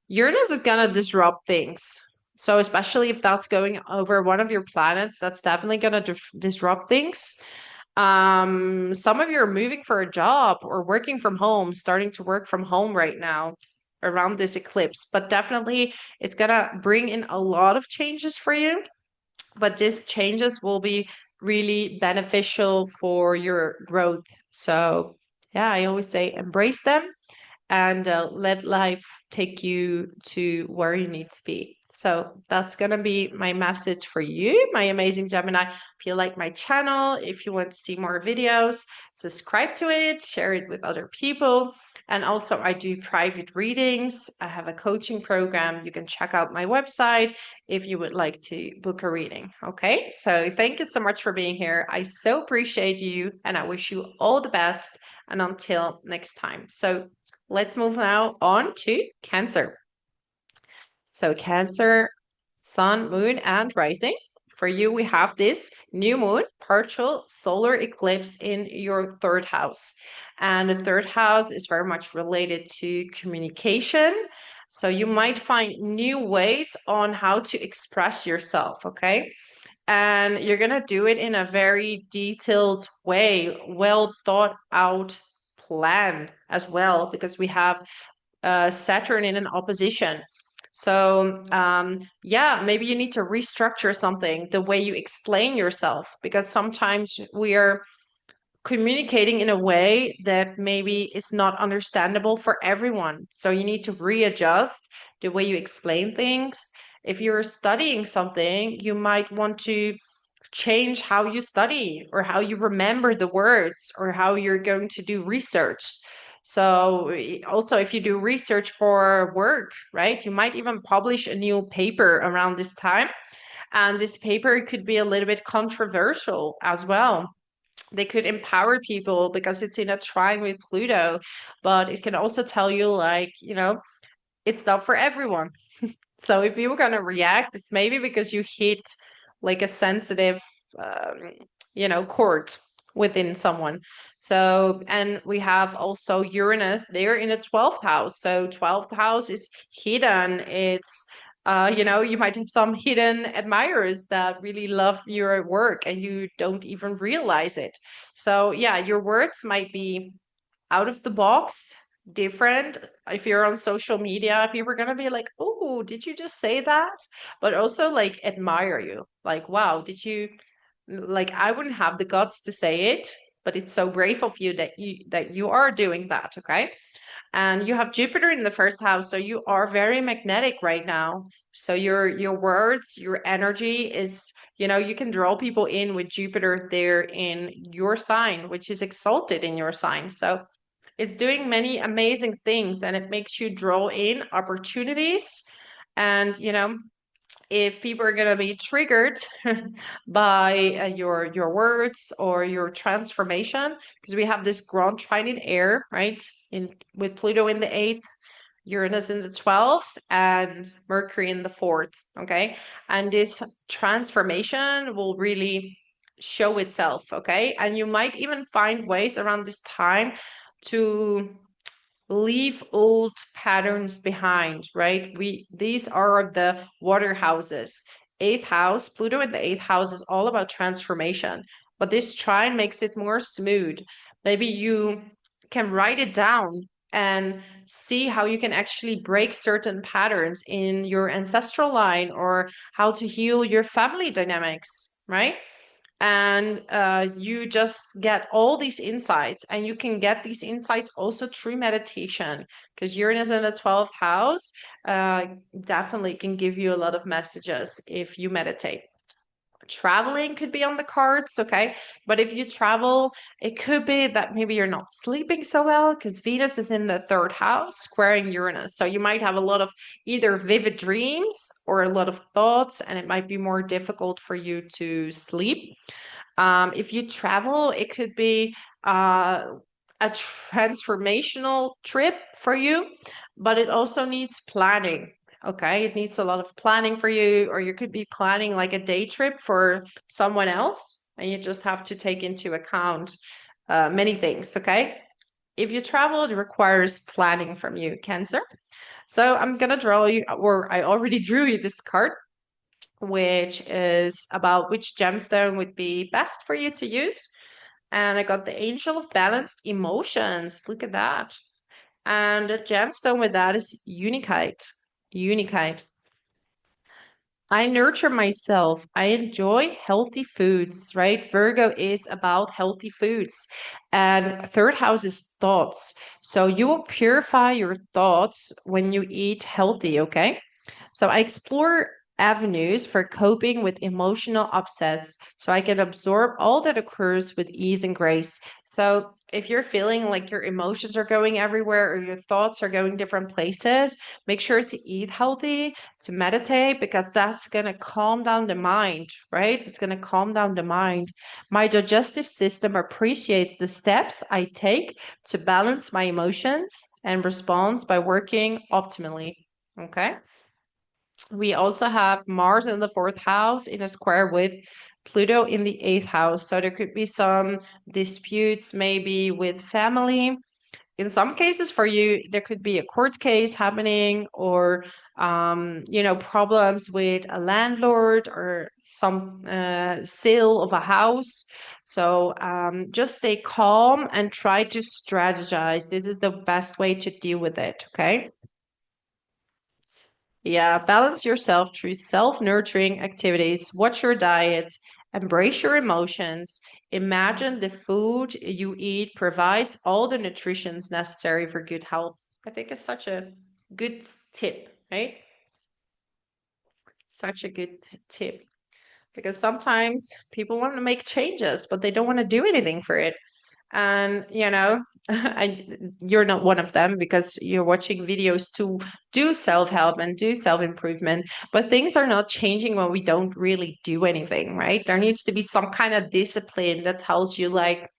Uranus is gonna disrupt things. So especially if that's going over one of your planets, that's definitely gonna disrupt things. Some of you are moving for a job or working from home, starting to work from home right now around this eclipse, but definitely it's gonna bring in a lot of changes for you. But these changes will be really beneficial for your growth. So, yeah, I always say embrace them and let life take you to where you need to be. So that's going to be my message for you, my amazing Gemini. If you like my channel, if you want to see more videos, subscribe to it, share it with other people. And also, I do private readings. I have a coaching program. You can check out my website if you would like to book a reading. Okay, so thank you so much for being here. I so appreciate you, and I wish you all the best. And until next time. So let's move now on to Cancer. So Cancer, Sun, Moon, and Rising. For you, we have this new moon, partial solar eclipse in your third house. And the third house is very much related to communication. So you might find new ways on how to express yourself, okay? And you're going to do it in a very detailed way, well thought out plan as well, because we have Saturn in an opposition. So, yeah, maybe you need to restructure something, the way you explain yourself, because sometimes we are communicating in a way that maybe is not understandable for everyone. So you need to readjust the way you explain things. If you're studying something, you might want to change how you study or how you remember the words or how you're going to do research. So also if you do research for work, right, you might even publish a new paper around this time. And this paper could be a little bit controversial as well. They could empower people because it's in a trine with Pluto, but it can also tell you, like, it's not for everyone. So if you were going to react, it's maybe because you hit like a sensitive, um, chord within someone. So, and we have also Uranus there in the 12th house. So 12th house is hidden. It's, you might have some hidden admirers that really love your work and you don't even realize it. So yeah, your words might be out of the box, different. If you're on social media, people are gonna be like, "Oh, did you just say that?" But also like admire you. Like, wow, did you? like I wouldn't have the guts to say it, but it's so brave of you that you are doing that, okay? And you have Jupiter in the first house, so you are very magnetic right now. So your words, your energy is, you can draw people in with Jupiter there in your sign, which is exalted in your sign. So it's doing many amazing things, and it makes you draw in opportunities. And if people are going to be triggered by your words or your transformation, because we have this grand trine in air, right? In with Pluto in the 8th, Uranus in the 12th, and Mercury in the 4th. Okay, and this transformation will really show itself. Okay, and you might even find ways around this time to leave old patterns behind, right? These are the water houses. Eighth house, Pluto in the eighth house is all about transformation, but this trine makes it more smooth. Maybe you can write it down and see how you can actually break certain patterns in your ancestral line, or how to heal your family dynamics, right? And you just get all these insights, and you can get these insights also through meditation, because Uranus in the 12th house uh, definitely can give you a lot of messages if you meditate. Traveling could be on the cards, okay? But if you travel, it could be that maybe you're not sleeping so well, because Venus is in the 3rd house squaring Uranus. So you might have a lot of either vivid dreams or a lot of thoughts, and it might be more difficult for you to sleep. If you travel, it could be a transformational trip for you, but it also needs planning. Okay, it needs a lot of planning for you, or you could be planning like a day trip for someone else, and you just have to take into account many things. Okay, if you travel, it requires planning from you, Cancer. So I'm gonna draw you, or I already drew you this card, which is about which gemstone would be best for you to use. And I got the Angel of Balanced Emotions. Look at that. And the gemstone with that is Unikite. Unikite. I nurture myself. I enjoy healthy foods, right? Virgo is about healthy foods. And third house is thoughts. So you will purify your thoughts when you eat healthy, okay? So I explore avenues for coping with emotional upsets so I can absorb all that occurs with ease and grace. So if you're feeling like your emotions are going everywhere, or your thoughts are going different places, make sure to eat healthy, to meditate, because that's going to calm down the mind, right? It's going to calm down the mind. My digestive system appreciates the steps I take to balance my emotions and responds by working optimally. Okay. We also have Mars in the 4th house in a square with Pluto in the 8th house. So there could be some disputes maybe with family. In some cases for you, there could be a court case happening, or problems with a landlord, or some sale of a house. So just stay calm and try to strategize. This is the best way to deal with it, okay? Yeah, balance yourself through self-nurturing activities. Watch your diet, embrace your emotions. Imagine the food you eat provides all the nutrients necessary for good health. I think it's such a good tip, right? Such a good tip. Because sometimes people want to make changes, but they don't want to do anything for it. And you're not one of them, because you're watching videos to do self-help and do self-improvement, but things are not changing when we don't really do anything, right? There needs to be some kind of discipline that tells you, like,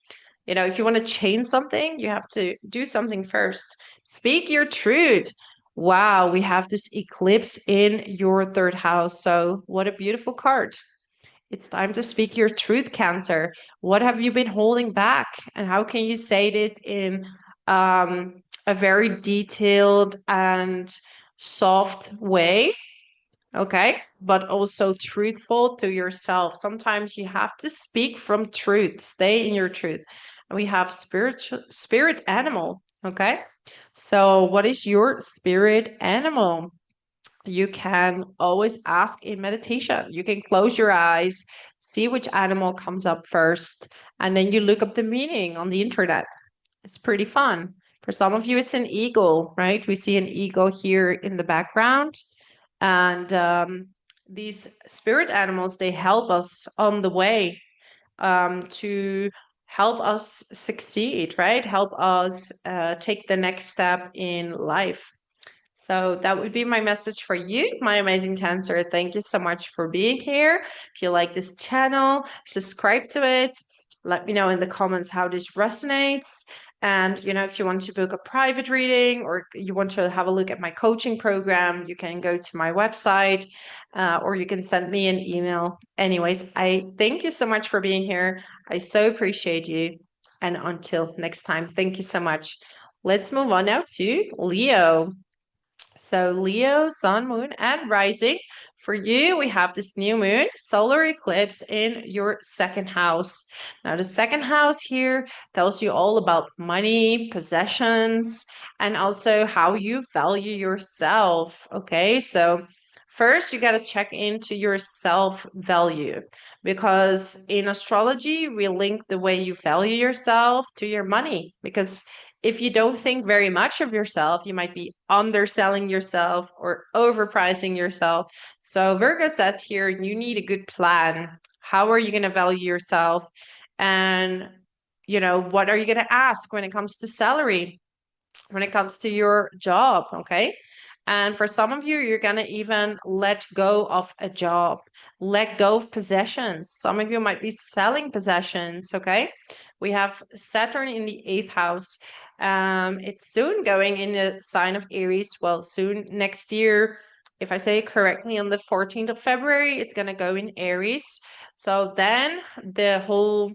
if you want to change something, you have to do something first. Speak your truth. Wow, we have this eclipse in your 3rd house, so what a beautiful card. It's time to speak your truth, Cancer. What have you been holding back? And how can you say this in a very detailed and soft way? Okay. But also truthful to yourself. Sometimes you have to speak from truth, stay in your truth. And we have spirit animal. Okay. So, what is your spirit animal? you can always ask in meditation. You can close your eyes, see which animal comes up first, and then you look up the meaning on the internet. It's pretty fun. For some of you, it's an eagle, right? We see an eagle here in the background. And these spirit animals, they help us on the way to help us succeed, right? Help us take the next step in life. So that would be my message for you, my amazing Cancer. Thank you so much for being here. If you like this channel, subscribe to it. Let me know in the comments how this resonates. And, if you want to book a private reading or you want to have a look at my coaching program, you can go to my website or you can send me an email. Anyways, I thank you so much for being here. I so appreciate you. And until next time, thank you so much. Let's move on now to Leo. So Leo, Sun, Moon, and Rising. For you, we have this new moon, solar eclipse in your second house. Now, the second house here tells you all about money, possessions, and also how you value yourself. Okay, so first you got to check into your self-value because in astrology, we link the way you value yourself to your money because if you don't think very much of yourself, you might be underselling yourself or overpricing yourself. So Virgo says here, you need a good plan. How are you going to value yourself? And, what are you going to ask when it comes to salary, when it comes to your job? Okay. And for some of you, you're going to even let go of a job, let go of possessions. Some of you might be selling possessions. Okay. We have Saturn in the eighth house. It's soon going in the sign of Aries. Well, soon next year, if I say it correctly, on the 14th of February, it's going to go in Aries. So then the whole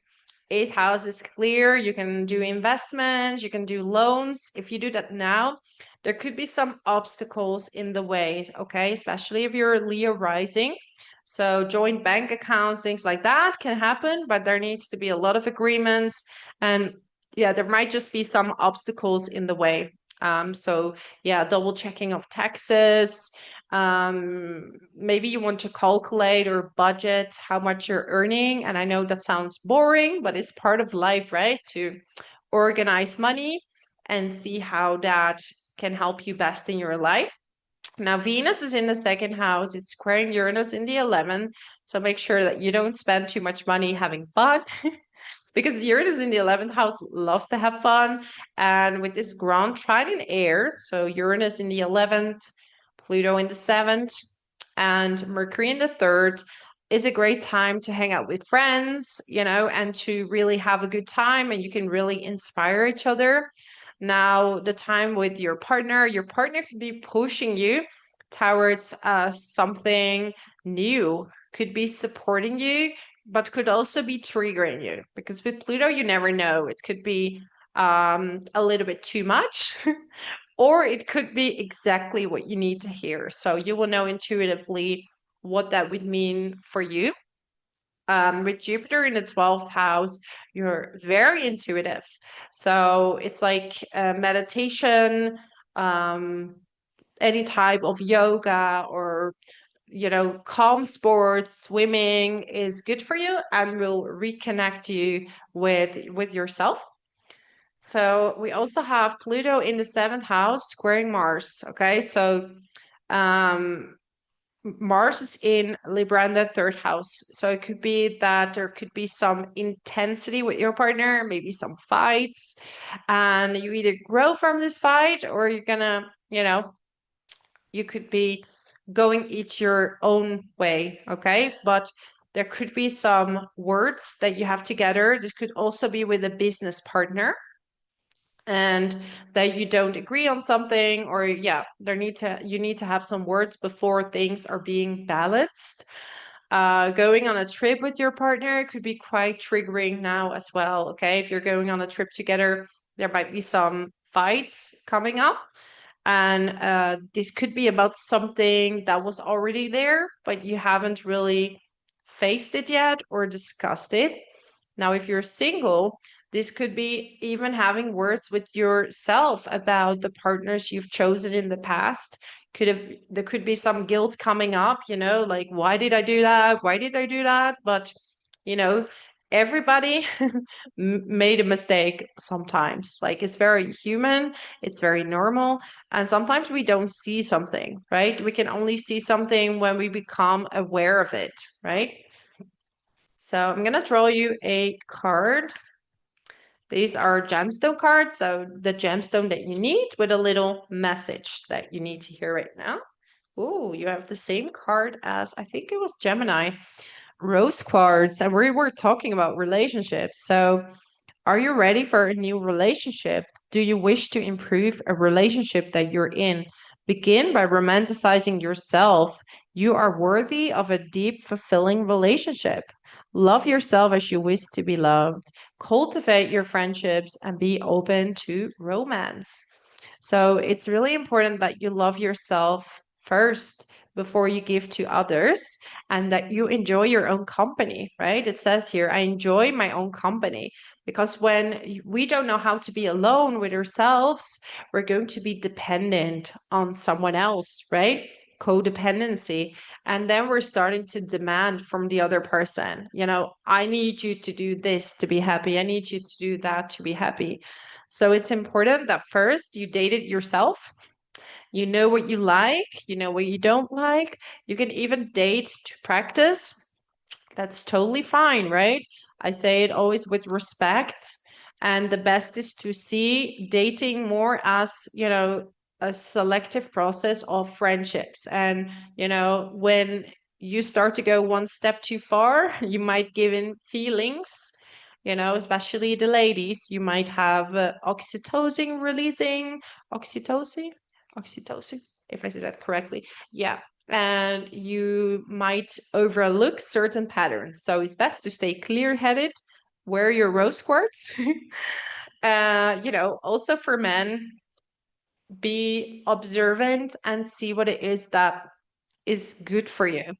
eighth house is clear. You can do investments, you can do loans. If you do that now, there could be some obstacles in the way, okay? Especially if you're Leo rising. So joint bank accounts, things like that can happen, but there needs to be a lot of agreements. And yeah, there might just be some obstacles in the way. So yeah, double checking of taxes. Maybe you want to calculate or budget how much you're earning. And I know that sounds boring, but it's part of life, right? To organize money and see how that can help you best in your life. Now, Venus is in the second house. It's squaring Uranus in the 11th. So make sure that you don't spend too much money having fun because Uranus in the 11th house loves to have fun. And with this ground trine in air, so Uranus in the 11th, Pluto in the 7th, and Mercury in the 3rd, is a great time to hang out with friends, and to really have a good time, and you can really inspire each other. Now, the time with your partner could be pushing you towards something new, could be supporting you, but could also be triggering you. Because with Pluto, you never know. It could be a little bit too much, or it could be exactly what you need to hear. So you will know intuitively what that would mean for you. With Jupiter in the 12th house, you're very intuitive. So it's like meditation, any type of yoga or calm sports, swimming is good for you and will reconnect you with yourself. So we also have Pluto in the 7th house squaring Mars. Okay, so Mars is in Libra in the 3rd house. So it could be that there could be some intensity with your partner, maybe some fights, and you either grow from this fight or you're gonna, you could be going each your own way, okay? But there could be some words that you have together. This could also be with a business partner and that you don't agree on something, or yeah, you need to have some words before things are being balanced. Going on a trip with your partner could be quite triggering now as well. Okay, if you're going on a trip together, there might be some fights coming up, and this could be about something that was already there, but you haven't really faced it yet or discussed it. Now, if you're single, this could be even having words with yourself about the partners you've chosen in the past. there could be some guilt coming up, like, why did I do that? Why did I do that? But, you know, everybody made a mistake sometimes. Like, it's very human, it's very normal. And sometimes we don't see something, right? We can only see something when we become aware of it, right? So I'm going to draw you a card. These are gemstone cards, so the gemstone that you need with a little message that you need to hear right now. Oh, you have the same card as, I think it was Gemini, rose quartz, and we were talking about relationships. So are you ready for a new relationship? Do you wish to improve a relationship that you're in? Begin by romanticizing yourself. You are worthy of a deep, fulfilling relationship. Love yourself as you wish to be loved. Cultivate your friendships and be open to romance. So it's really important that you love yourself first before you give to others, and that you enjoy your own company, right? It says here, I enjoy my own company. Because when we don't know how to be alone with ourselves, we're going to be dependent on someone else, right? Codependency. And then we're starting to demand from the other person, I need you to do this to be happy. I need you to do that to be happy. So it's important that first you date it yourself. You know what you like, you know what you don't like. You can even date to practice. That's totally fine, right? I say it always with respect. And the best is to see dating more as, a selective process of friendships. And, when you start to go one step too far, you might give in feelings, especially the ladies. You might have oxytocin releasing, oxytocin, oxytocin, if I say that correctly. Yeah, and you might overlook certain patterns. So it's best to stay clear-headed, wear your rose quartz. Also for men, be observant and see what it is that is good for you.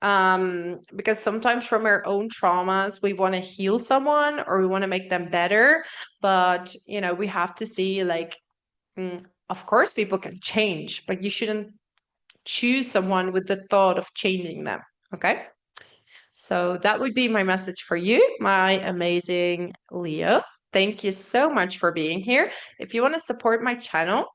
Because sometimes from our own traumas, we want to heal someone or we want to make them better. But, we have to see, like, of course, people can change, but you shouldn't choose someone with the thought of changing them. Okay. So that would be my message for you, my amazing Leo. Thank you so much for being here. If you want to support my channel,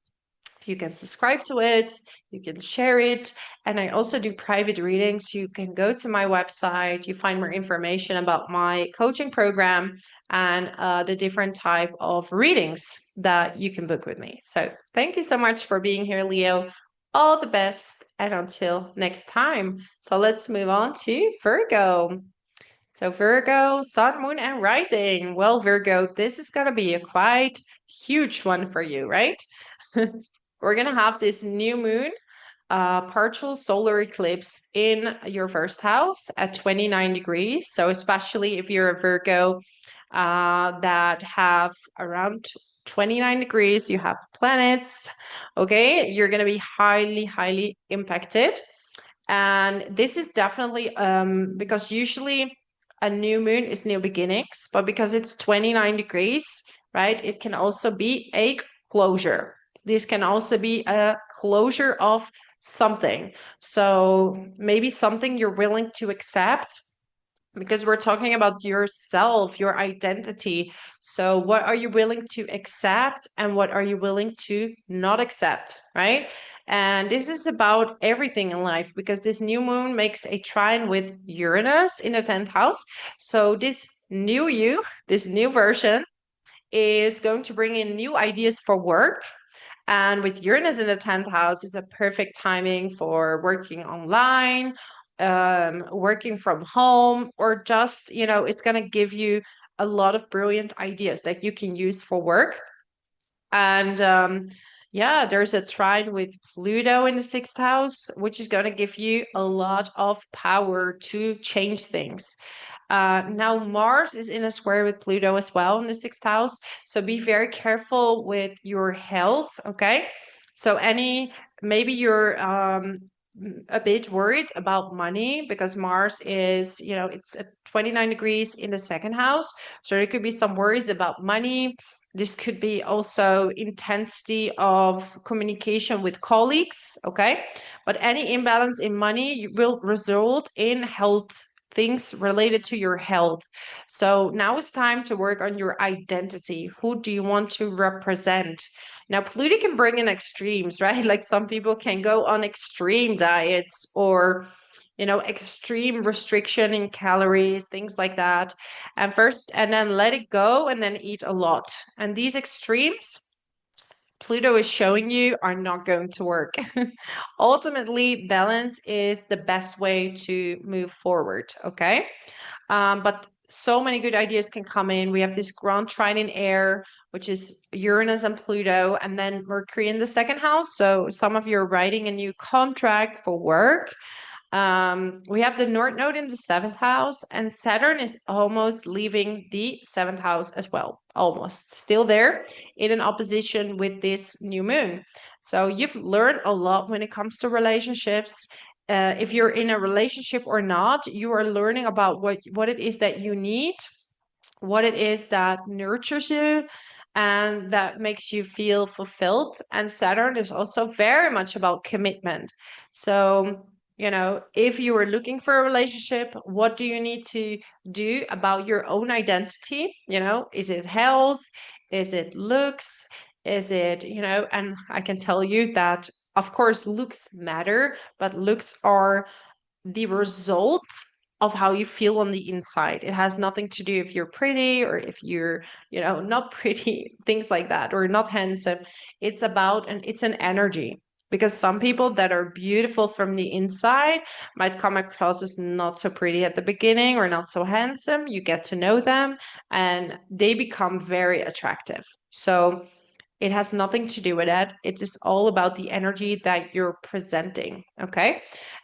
you can subscribe to it, you can share it, and I also do private readings. You can go to my website, you find more information about my coaching program and the different type of readings that you can book with me. So thank you so much for being here, Leo. All the best, and until next time. So let's move on to Virgo. So Virgo, Sun, Moon, and Rising. Well, Virgo, this is going to be a quite huge one for you, right? We're going to have this new moon, partial solar eclipse in your first house at 29 degrees. So especially if you're a Virgo that have around 29 degrees, you have planets, okay? You're going to be highly, highly impacted. And this is definitely because usually a new moon is new beginnings, but because it's 29 degrees, right, it can also be a closure. This can also be a closure of something. So maybe something you're willing to accept, because we're talking about yourself, your identity. So what are you willing to accept and what are you willing to not accept, right? And this is about everything in life, because this new moon makes a trine with Uranus in the 10th house. So this new you, this new version, is going to bring in new ideas for work. And with Uranus in the 10th house is a perfect timing for working online, working from home, or just, it's going to give you a lot of brilliant ideas that you can use for work. And yeah, there's a trine with Pluto in the 6th house, which is going to give you a lot of power to change things. Now Mars is in a square with Pluto as well in the 6th house. So be very careful with your health, okay? So maybe you're a bit worried about money, because Mars is, it's at 29 degrees in the 2nd house. So there could be some worries about money. This could be also intensity of communication with colleagues, okay? But any imbalance in money will result in health, things related to your health. So now it's time to work on your identity. Who do you want to represent? Now, Pluto can bring in extremes, right? Like some people can go on extreme diets or extreme restriction in calories, things like that. And then let it go and then eat a lot. And these extremes, Pluto is showing you, are not going to work. Ultimately, balance is the best way to move forward, okay? But so many good ideas can come in. We have this grand trine in air, which is Uranus and Pluto, and then Mercury in the second house. So some of you are writing a new contract for work. We have the North Node in the seventh house, and Saturn is almost leaving the seventh house as well, almost still there in an opposition with this new moon. So you've learned a lot when it comes to relationships. If you're in a relationship or not, you are learning about what it is that you need, what it is that nurtures you and that makes you feel fulfilled. And Saturn is also very much about commitment. So, if you are looking for a relationship, what do you need to do about your own identity? Is it health? Is it looks? Is it, and I can tell you that, of course, looks matter, but looks are the result of how you feel on the inside. It has nothing to do if you're pretty or if you're, not pretty, things like that, or not handsome. It's about, and it's an energy. Because some people that are beautiful from the inside might come across as not so pretty at the beginning or not so handsome. You get to know them and they become very attractive. So it has nothing to do with that. It is all about the energy that you're presenting. Okay.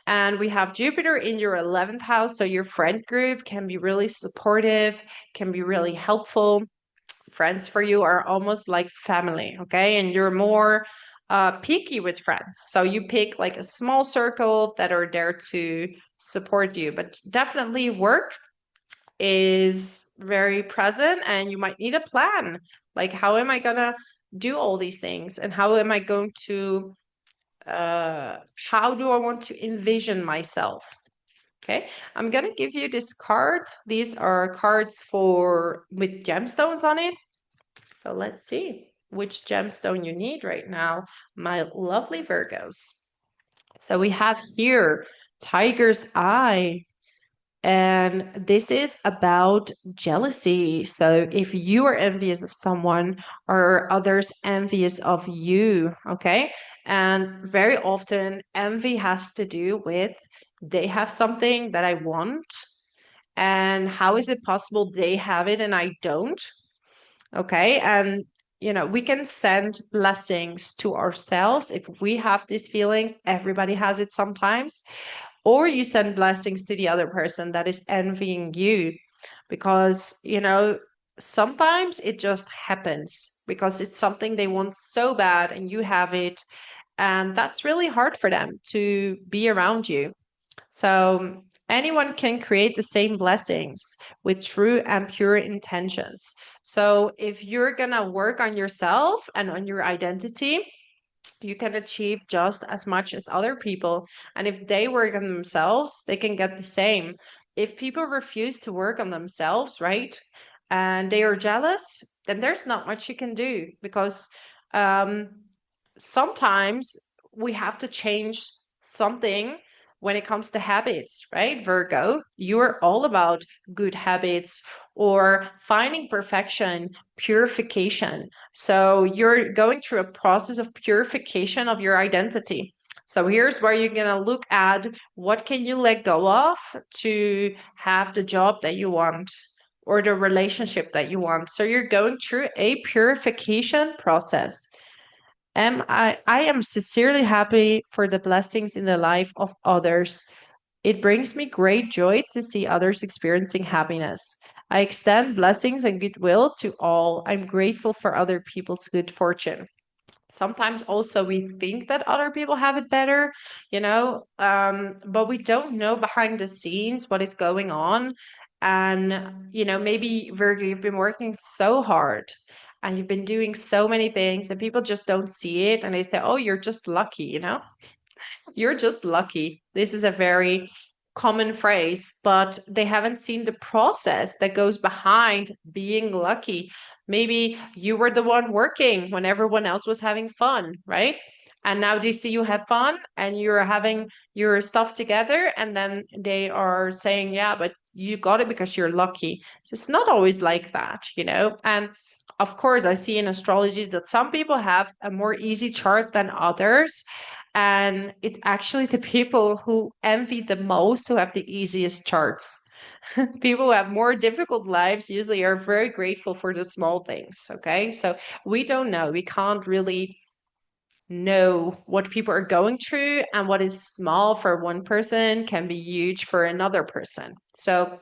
And we have Jupiter in your 11th house. So your friend group can be really supportive, can be really helpful. Friends for you are almost like family. Okay. And you're more picky with friends. So you pick like a small circle that are there to support you. But definitely work is very present and you might need a plan. Like, how am I going to do all these things? And how am I going to, how do I want to envision myself? Okay, I'm going to give you this card. These are cards with gemstones on it. So let's see which gemstone you need right now, my lovely Virgos. So we have here Tiger's Eye. And this is about jealousy. So if you are envious of someone or others envious of you, okay? And very often envy has to do with they have something that I want. And how is it possible they have it and I don't? Okay. And we can send blessings to ourselves if we have these feelings. Everybody has it sometimes, or you send blessings to the other person that is envying you because sometimes it just happens because it's something they want so bad and you have it, and that's really hard for them to be around you. So anyone can create the same blessings with true and pure intentions. So if you're gonna work on yourself and on your identity, you can achieve just as much as other people. And if they work on themselves, they can get the same. If people refuse to work on themselves, right, and they are jealous, then there's not much you can do because um, sometimes we have to change something when it comes to habits, right? Virgo, you are all about good habits or finding perfection, purification. So you're going through a process of purification of your identity. So here's where you're going to look at what can you let go of to have the job that you want or the relationship that you want. So you're going through a purification process. I am sincerely happy for the blessings in the life of others. It brings me great joy to see others experiencing happiness. I extend blessings and goodwill to all. I'm grateful for other people's good fortune. Sometimes also we think that other people have it better, but we don't know behind the scenes what is going on. And, maybe Virgo, you've been working so hard and you've been doing so many things and people just don't see it and they say, oh, you're just lucky, you know? You're just lucky. This is a very common phrase, but they haven't seen the process that goes behind being lucky. Maybe you were the one working when everyone else was having fun, right? And now they see you have fun and you're having your stuff together, and then they are saying, yeah, but you got it because you're lucky. So it's not always like that, you know? And of course, I see in astrology that some people have a more easy chart than others. And it's actually the people who envy the most who have the easiest charts. People who have more difficult lives usually are very grateful for the small things. Okay. So we don't know. We can't really know what people are going through, and what is small for one person can be huge for another person. So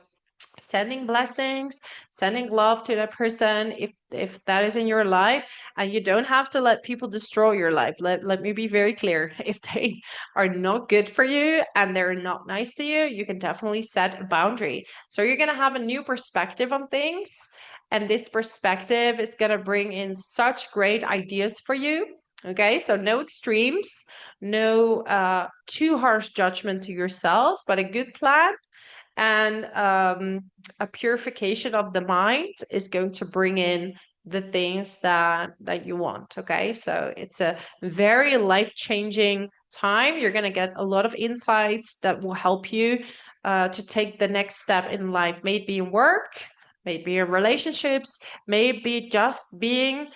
sending blessings, sending love to that person if that is in your life. And you don't have to let people destroy your life. Let me be very clear. If they are not good for you and they're not nice to you, you can definitely set a boundary. So you're going to have a new perspective on things, and this perspective is going to bring in such great ideas for you. Okay, so no extremes, no too harsh judgment to yourselves, but a good plan and a purification of the mind is going to bring in the things that you want. Okay, so it's a very life-changing time. You're going to get a lot of insights that will help you to take the next step in life, maybe in work, maybe in relationships, maybe just being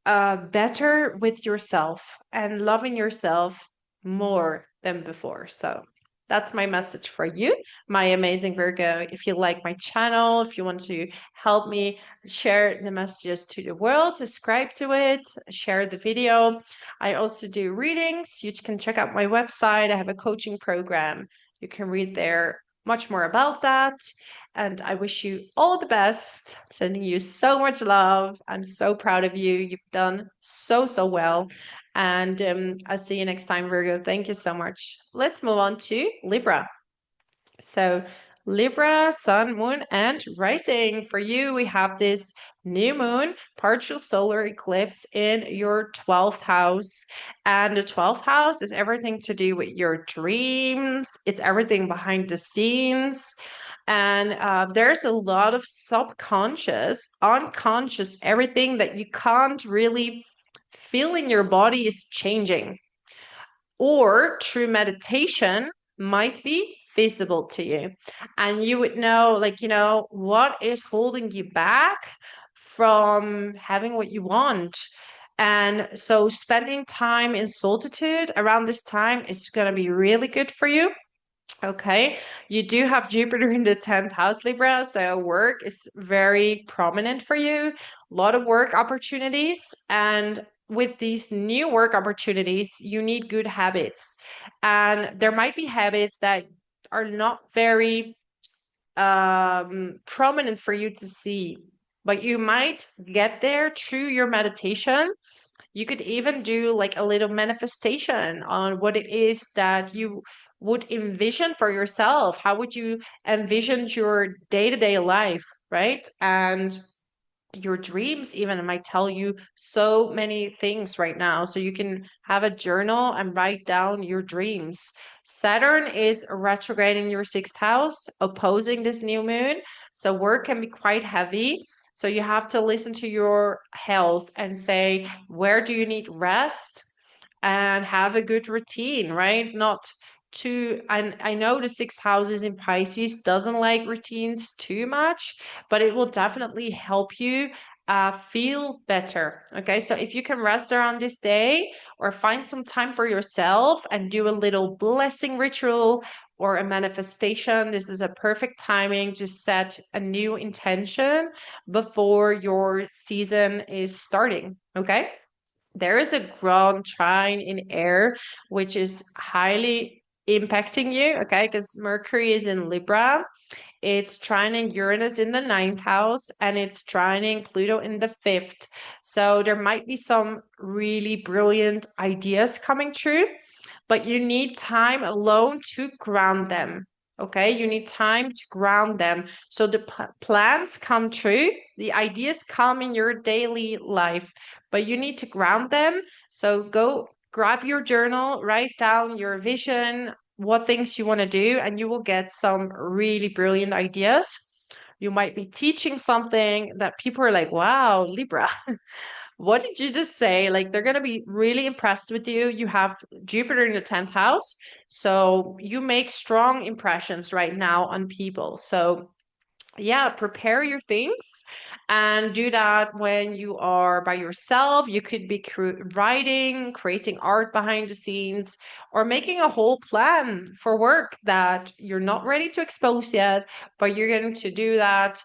better with yourself and loving yourself more than before. So that's my message for you, my amazing Virgo. If you like my channel, if you want to help me share the messages to the world, subscribe to it, share the video. I also do readings. You can check out my website. I have a coaching program. You can read there much more about that. And I wish you all the best. Sending you so much love. I'm so proud of you. You've done so, so well. And I'll see you next time, Virgo. Thank you so much. Let's move on to Libra. So, Libra, Sun, Moon, and Rising. For you, we have this new moon, partial solar eclipse in your 12th house. And the 12th house is everything to do with your dreams, it's everything behind the scenes. And there's a lot of subconscious, unconscious, everything that you can't really feel in your body is changing, or through meditation might be visible to you. And you would know, like, you know, what is holding you back from having what you want. And so spending time in solitude around this time is going to be really good for you. Okay, you do have Jupiter in the 10th house, Libra, so work is very prominent for you, a lot of work opportunities. And with these new work opportunities, you need good habits. And there might be habits that are not very prominent for you to see, but you might get there through your meditation. You could even do like a little manifestation on what it is that you would envision for yourself. How would you envision your day-to-day life, right? And your dreams even might tell you so many things right now. So you can have a journal and write down your dreams. Saturn is retrograde in your 6th house, opposing this new moon. So work can be quite heavy. So you have to listen to your health and say, where do you need rest? And have a good routine, right? Not too, I know the 6th houses in Pisces doesn't like routines too much, but it will definitely help you feel better. Okay, so if you can rest around this day or find some time for yourself and do a little blessing ritual or a manifestation, this is a perfect timing to set a new intention before your season is starting. Okay. There is a ground trine in air, which is highly impacting you, okay? Because Mercury is in Libra, it's trining Uranus in the 9th house, and it's trining Pluto in the 5th. So there might be some really brilliant ideas coming true, but you need time alone to ground them. Okay, you need time to ground them. So the plans come true, the ideas come in your daily life, but you need to ground them. So go grab your journal, write down your vision, what things you want to do, and you will get some really brilliant ideas. You might be teaching something that people are like, wow, Libra, what did you just say? Like they're going to be really impressed with you. You have Jupiter in the 10th house. So you make strong impressions right now on people. So yeah, prepare your things and do that when you are by yourself. You could be writing, creating art behind the scenes, or making a whole plan for work that you're not ready to expose yet, but you're going to do that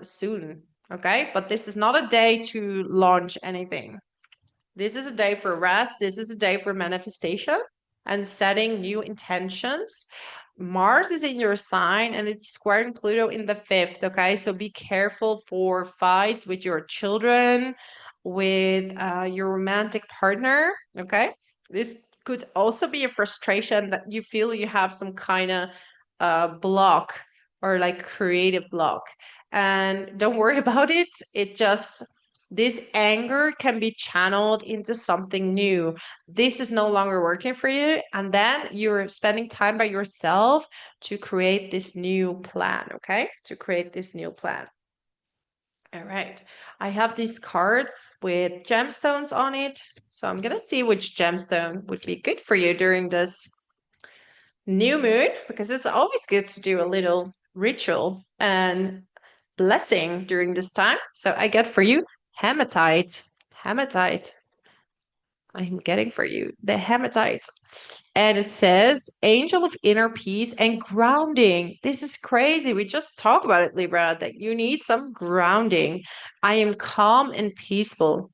soon. Okay, but this is not a day to launch anything. This is a day for rest. This is a day for manifestation and setting new intentions. Mars is in your sign and it's squaring Pluto in the fifth. Okay, so be careful for fights with your children, with your romantic partner. Okay, this could also be a frustration that you feel you have some kind of block or like creative block. And don't worry about it. It just this anger can be channeled into something new. This is no longer working for you. And then you're spending time by yourself to create this new plan, okay? To create this new plan. All right. I have these cards with gemstones on it. So I'm going to see which gemstone would be good for you during this new moon, because it's always good to do a little ritual and blessing during this time. So I get for you hematite. Hematite. I'm getting for you the hematite. And it says angel of inner peace and grounding. This is crazy. We just talked about it, Libra, that you need some grounding. I am calm and peaceful.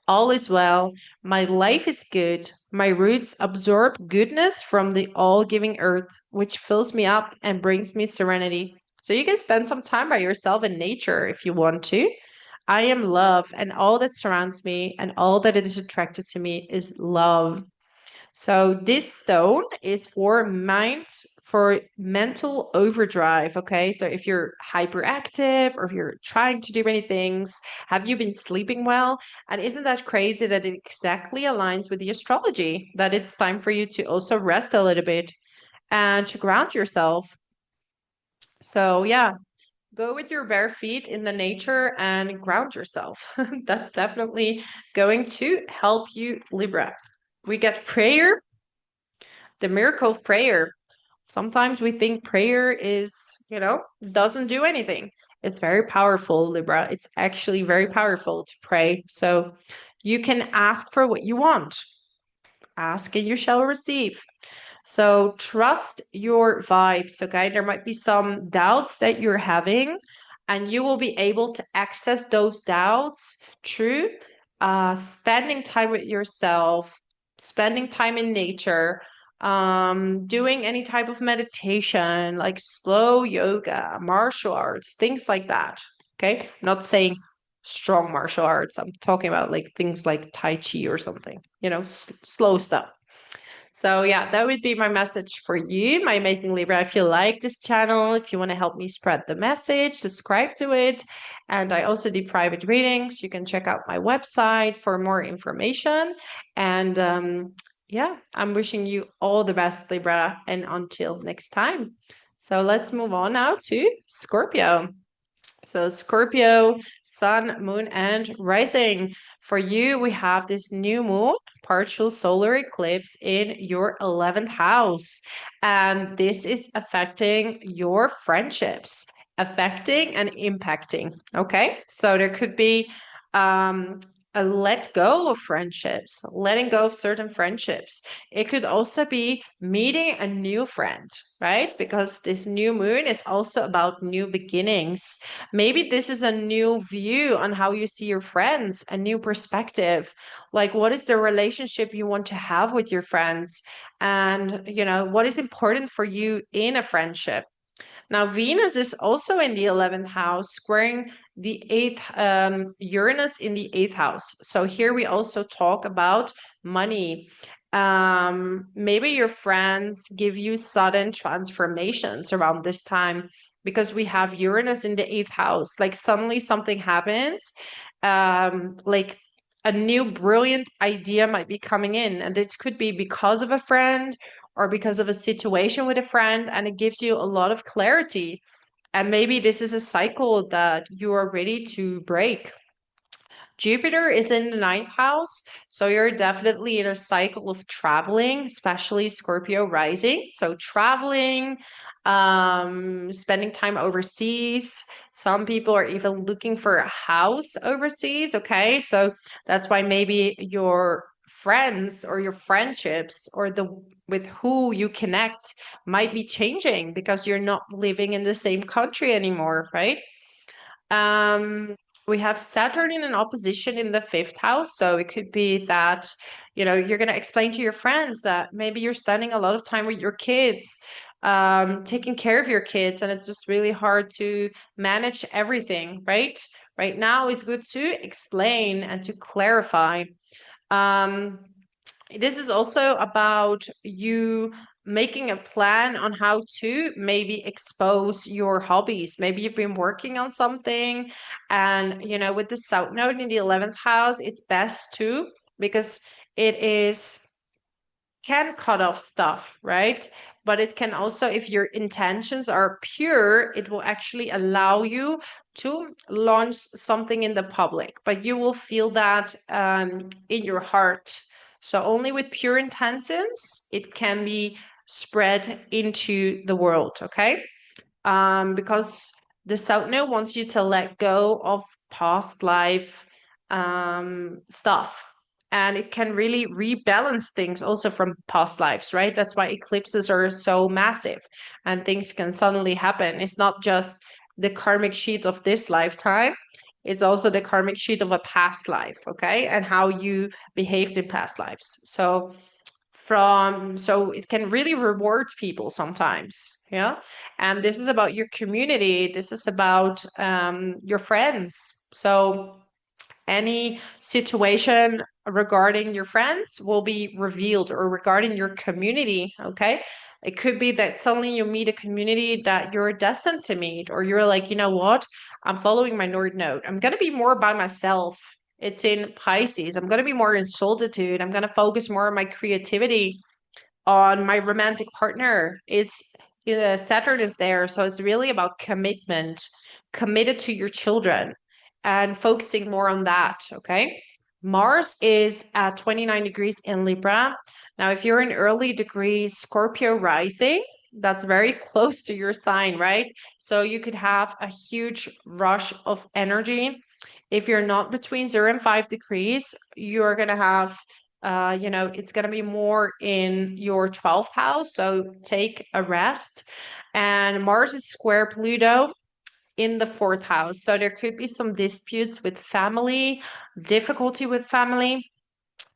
All is well. My life is good. My roots absorb goodness from the all giving earth, which fills me up and brings me serenity. So you can spend some time by yourself in nature if you want to. I am love, and all that surrounds me and all that is attracted to me is love. So this stone is for mind, for mental overdrive. Okay. So if you're hyperactive or if you're trying to do many things, have you been sleeping well? And isn't that crazy that it exactly aligns with the astrology, that it's time for you to also rest a little bit and to ground yourself? So yeah, go with your bare feet in the nature and ground yourself. That's definitely going to help you, Libra. We get prayer, the miracle of prayer. Sometimes we think prayer is, doesn't do anything. It's very powerful, Libra. It's actually very powerful to pray. So you can ask for what you want. Ask and you shall receive. So trust your vibes, okay? There might be some doubts that you're having, and you will be able to access those doubts through spending time with yourself, spending time in nature, doing any type of meditation, like slow yoga, martial arts, things like that. Okay? I'm not saying strong martial arts. I'm talking about like things like Tai Chi or something, slow stuff. So yeah, that would be my message for you, my amazing Libra. If you like this channel, if you want to help me spread the message, subscribe to it. And I also do private readings. You can check out my website for more information. And yeah, I'm wishing you all the best, Libra, and until next time. So let's move on now to Scorpio. So Scorpio, sun, moon, and rising. For you, we have this new moon, partial solar eclipse in your 11th house. And this is affecting your friendships, affecting and impacting. Okay. So there could be um, a let go of friendships, letting go of certain friendships. It could also be meeting a new friend, right? Because this new moon is also about new beginnings. Maybe this is a new view on how you see your friends, a new perspective. Like, what is the relationship you want to have with your friends? And, what is important for you in a friendship? Now, Venus is also in the 11th house, squaring the eighth, Uranus in the eighth house. So here we also talk about money Maybe your friends give you sudden transformations around this time because we have Uranus in the eighth house. Like suddenly something happens, like a new brilliant idea might be coming in, and this could be because of a friend or because of a situation with a friend, and it gives you a lot of clarity. And maybe this is a cycle that you are ready to break. Jupiter is in the ninth house, so you're definitely in a cycle of traveling, especially Scorpio rising. So traveling, spending time overseas. Some people are even looking for a house overseas. Okay, so that's why maybe your friends or your friendships or the with who you connect might be changing because you're not living in the same country anymore, right? Um, we have Saturn in an opposition in the fifth house. So it could be that, you're going to explain to your friends that maybe you're spending a lot of time with your kids, taking care of your kids, and it's just really hard to manage everything, right? Right now is good to explain and to clarify. Um, this is also about you making a plan on how to maybe expose your hobbies. Maybe you've been working on something, and with the South Node in the 11th house, it's best to, because it is can cut off stuff, right? But it can also, if your intentions are pure, it will actually allow you to launch something in the public, but you will feel that in your heart. So only with pure intentions, it can be spread into the world, okay? Because the South Node wants you to let go of past life stuff. And it can really rebalance things also from past lives, right? That's why eclipses are so massive and things can suddenly happen. It's not just the karmic sheet of this lifetime, it's also the karmic sheet of a past life, okay? And how you behaved in past lives. So it can really reward people sometimes, yeah. And this is about your community, this is about your friends. So any situation regarding your friends will be revealed, or regarding your community, okay? It could be that suddenly you meet a community that you're destined to meet, or you're like, you know what, I'm following my North Node, I'm going to be more by myself. It's in Pisces, I'm going to be more in solitude, I'm going to focus more on my creativity, on my romantic partner. It's Saturn is there, so it's really about commitment, committed to your children, and focusing more on that. Okay. Mars is at 29 degrees in Libra. Now, if you're in early degrees Scorpio rising, that's very close to your sign, right? So you could have a huge rush of energy. If you're not between 0 and 5 degrees, you're going to have it's going to be more in your 12th house. So take a rest. And Mars is square Pluto in the fourth house. So there could be some disputes with family, difficulty with family.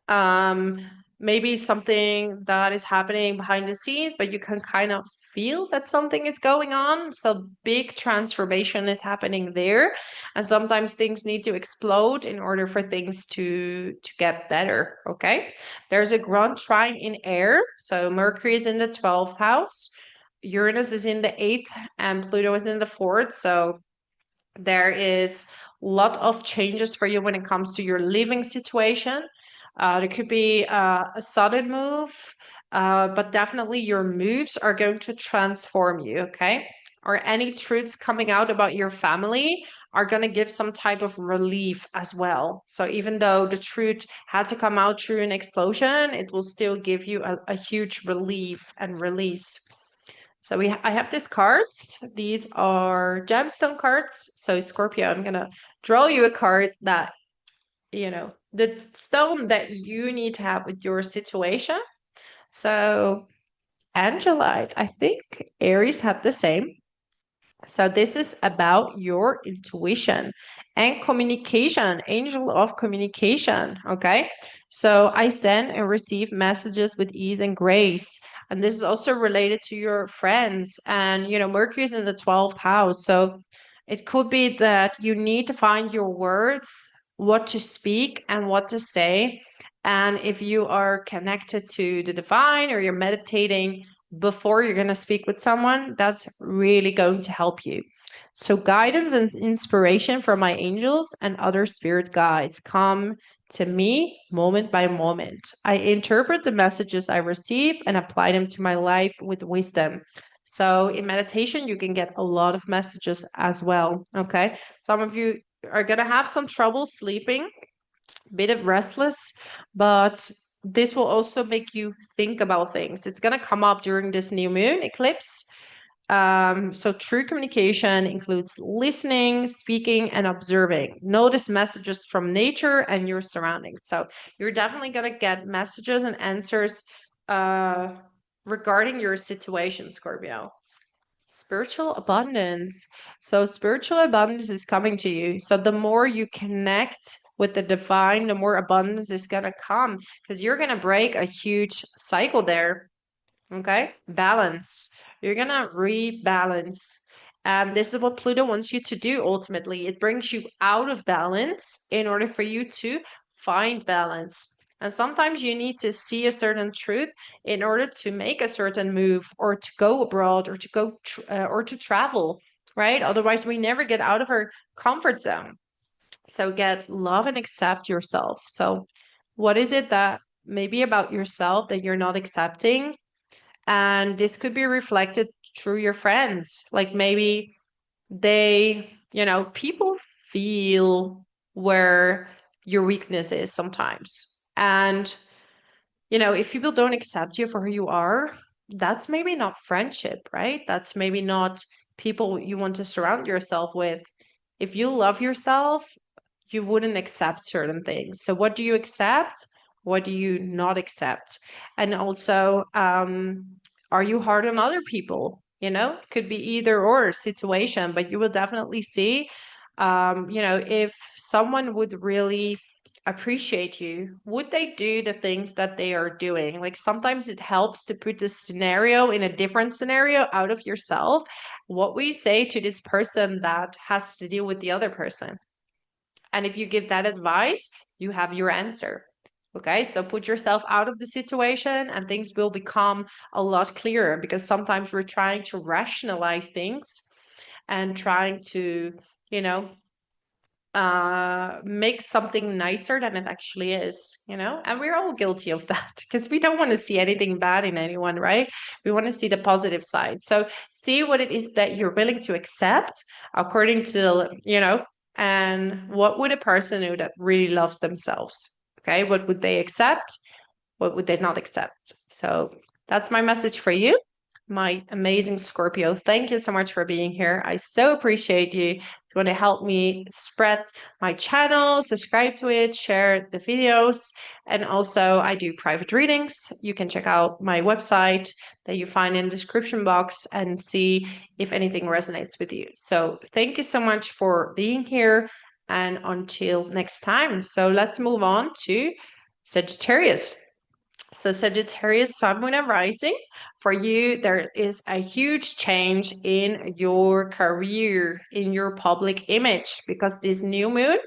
Um, Maybe something that is happening behind the scenes, but you can kind of feel that something is going on. So big transformation is happening there. And sometimes things need to explode in order for things to get better. Okay. There's a grand trine in air. So Mercury is in the 12th house. Uranus is in the eighth and Pluto is in the fourth. So there is a lot of changes for you when it comes to your living situation. There could be a sudden move, but definitely your moves are going to transform you, okay? Or any truths coming out about your family are going to give some type of relief as well. So even though the truth had to come out through an explosion, it will still give you a huge relief and release. So I have these cards. These are gemstone cards. So Scorpio, I'm gonna draw you a card that, the stone that you need to have with your situation. So Angelite, I think Aries had the same. So this is about your intuition and communication, angel of communication. Okay. So I send and receive messages with ease and grace. And this is also related to your friends. And, Mercury is in the 12th house. So it could be that you need to find your words, what to speak and what to say. And if you are connected to the divine or you're meditating before you're going to speak with someone, that's really going to help you. So, guidance and inspiration from my angels and other spirit guides come to me moment by moment. I interpret the messages I receive and apply them to my life with wisdom. So, in meditation, you can get a lot of messages as well. Okay. Some of you are going to have some trouble sleeping, bit of restless, but this will also make you think about things. It's going to come up during this new moon eclipse. So true communication includes listening, speaking, and observing. Notice messages from nature and your surroundings. So you're definitely going to get messages and answers regarding your situation, Scorpio. Spiritual abundance. So spiritual abundance is coming to you. So the more you connect with the divine, the more abundance is going to come because you're going to break a huge cycle there. Okay. Balance. You're going to rebalance. This is what Pluto wants you to do ultimately. It brings you out of balance in order for you to find balance. And sometimes you need to see a certain truth in order to make a certain move or to go abroad or to go or to travel, right? Otherwise, we never get out of our comfort zone. So get love and accept yourself. So, what is it that maybe about yourself that you're not accepting? And this could be reflected through your friends. Like maybe people feel where your weakness is sometimes. And, if people don't accept you for who you are, that's maybe not friendship, right? That's maybe not people you want to surround yourself with. If you love yourself, you wouldn't accept certain things. So, what do you accept? What do you not accept? And also, are you hard on other people? It could be either or situation, but you will definitely see, if someone would really appreciate you, would they do the things that they are doing? Like sometimes it helps to put the scenario in a different scenario out of yourself. What we say to this person that has to deal with the other person. And if you give that advice, you have your answer. Okay, so put yourself out of the situation and things will become a lot clearer because sometimes we're trying to rationalize things and trying to, you know, make something nicer than it actually is, and we're all guilty of that because we don't want to see anything bad in anyone, right? We want to see the positive side. So see what it is that you're willing to accept according to, and what would a person do that really loves themselves? Okay, what would they accept? What would they not accept? So that's my message for you, my amazing Scorpio. Thank you so much for being here. I so appreciate you. If you want to help me spread my channel, subscribe to it, share the videos, and also I do private readings. You can check out my website that you find in the description box and see if anything resonates with you. So thank you so much for being here, and until next time. So let's move on to Sagittarius. So Sagittarius, Sun, Moon, and Rising. For you, there is a huge change in your career, in your public image, because this new moon,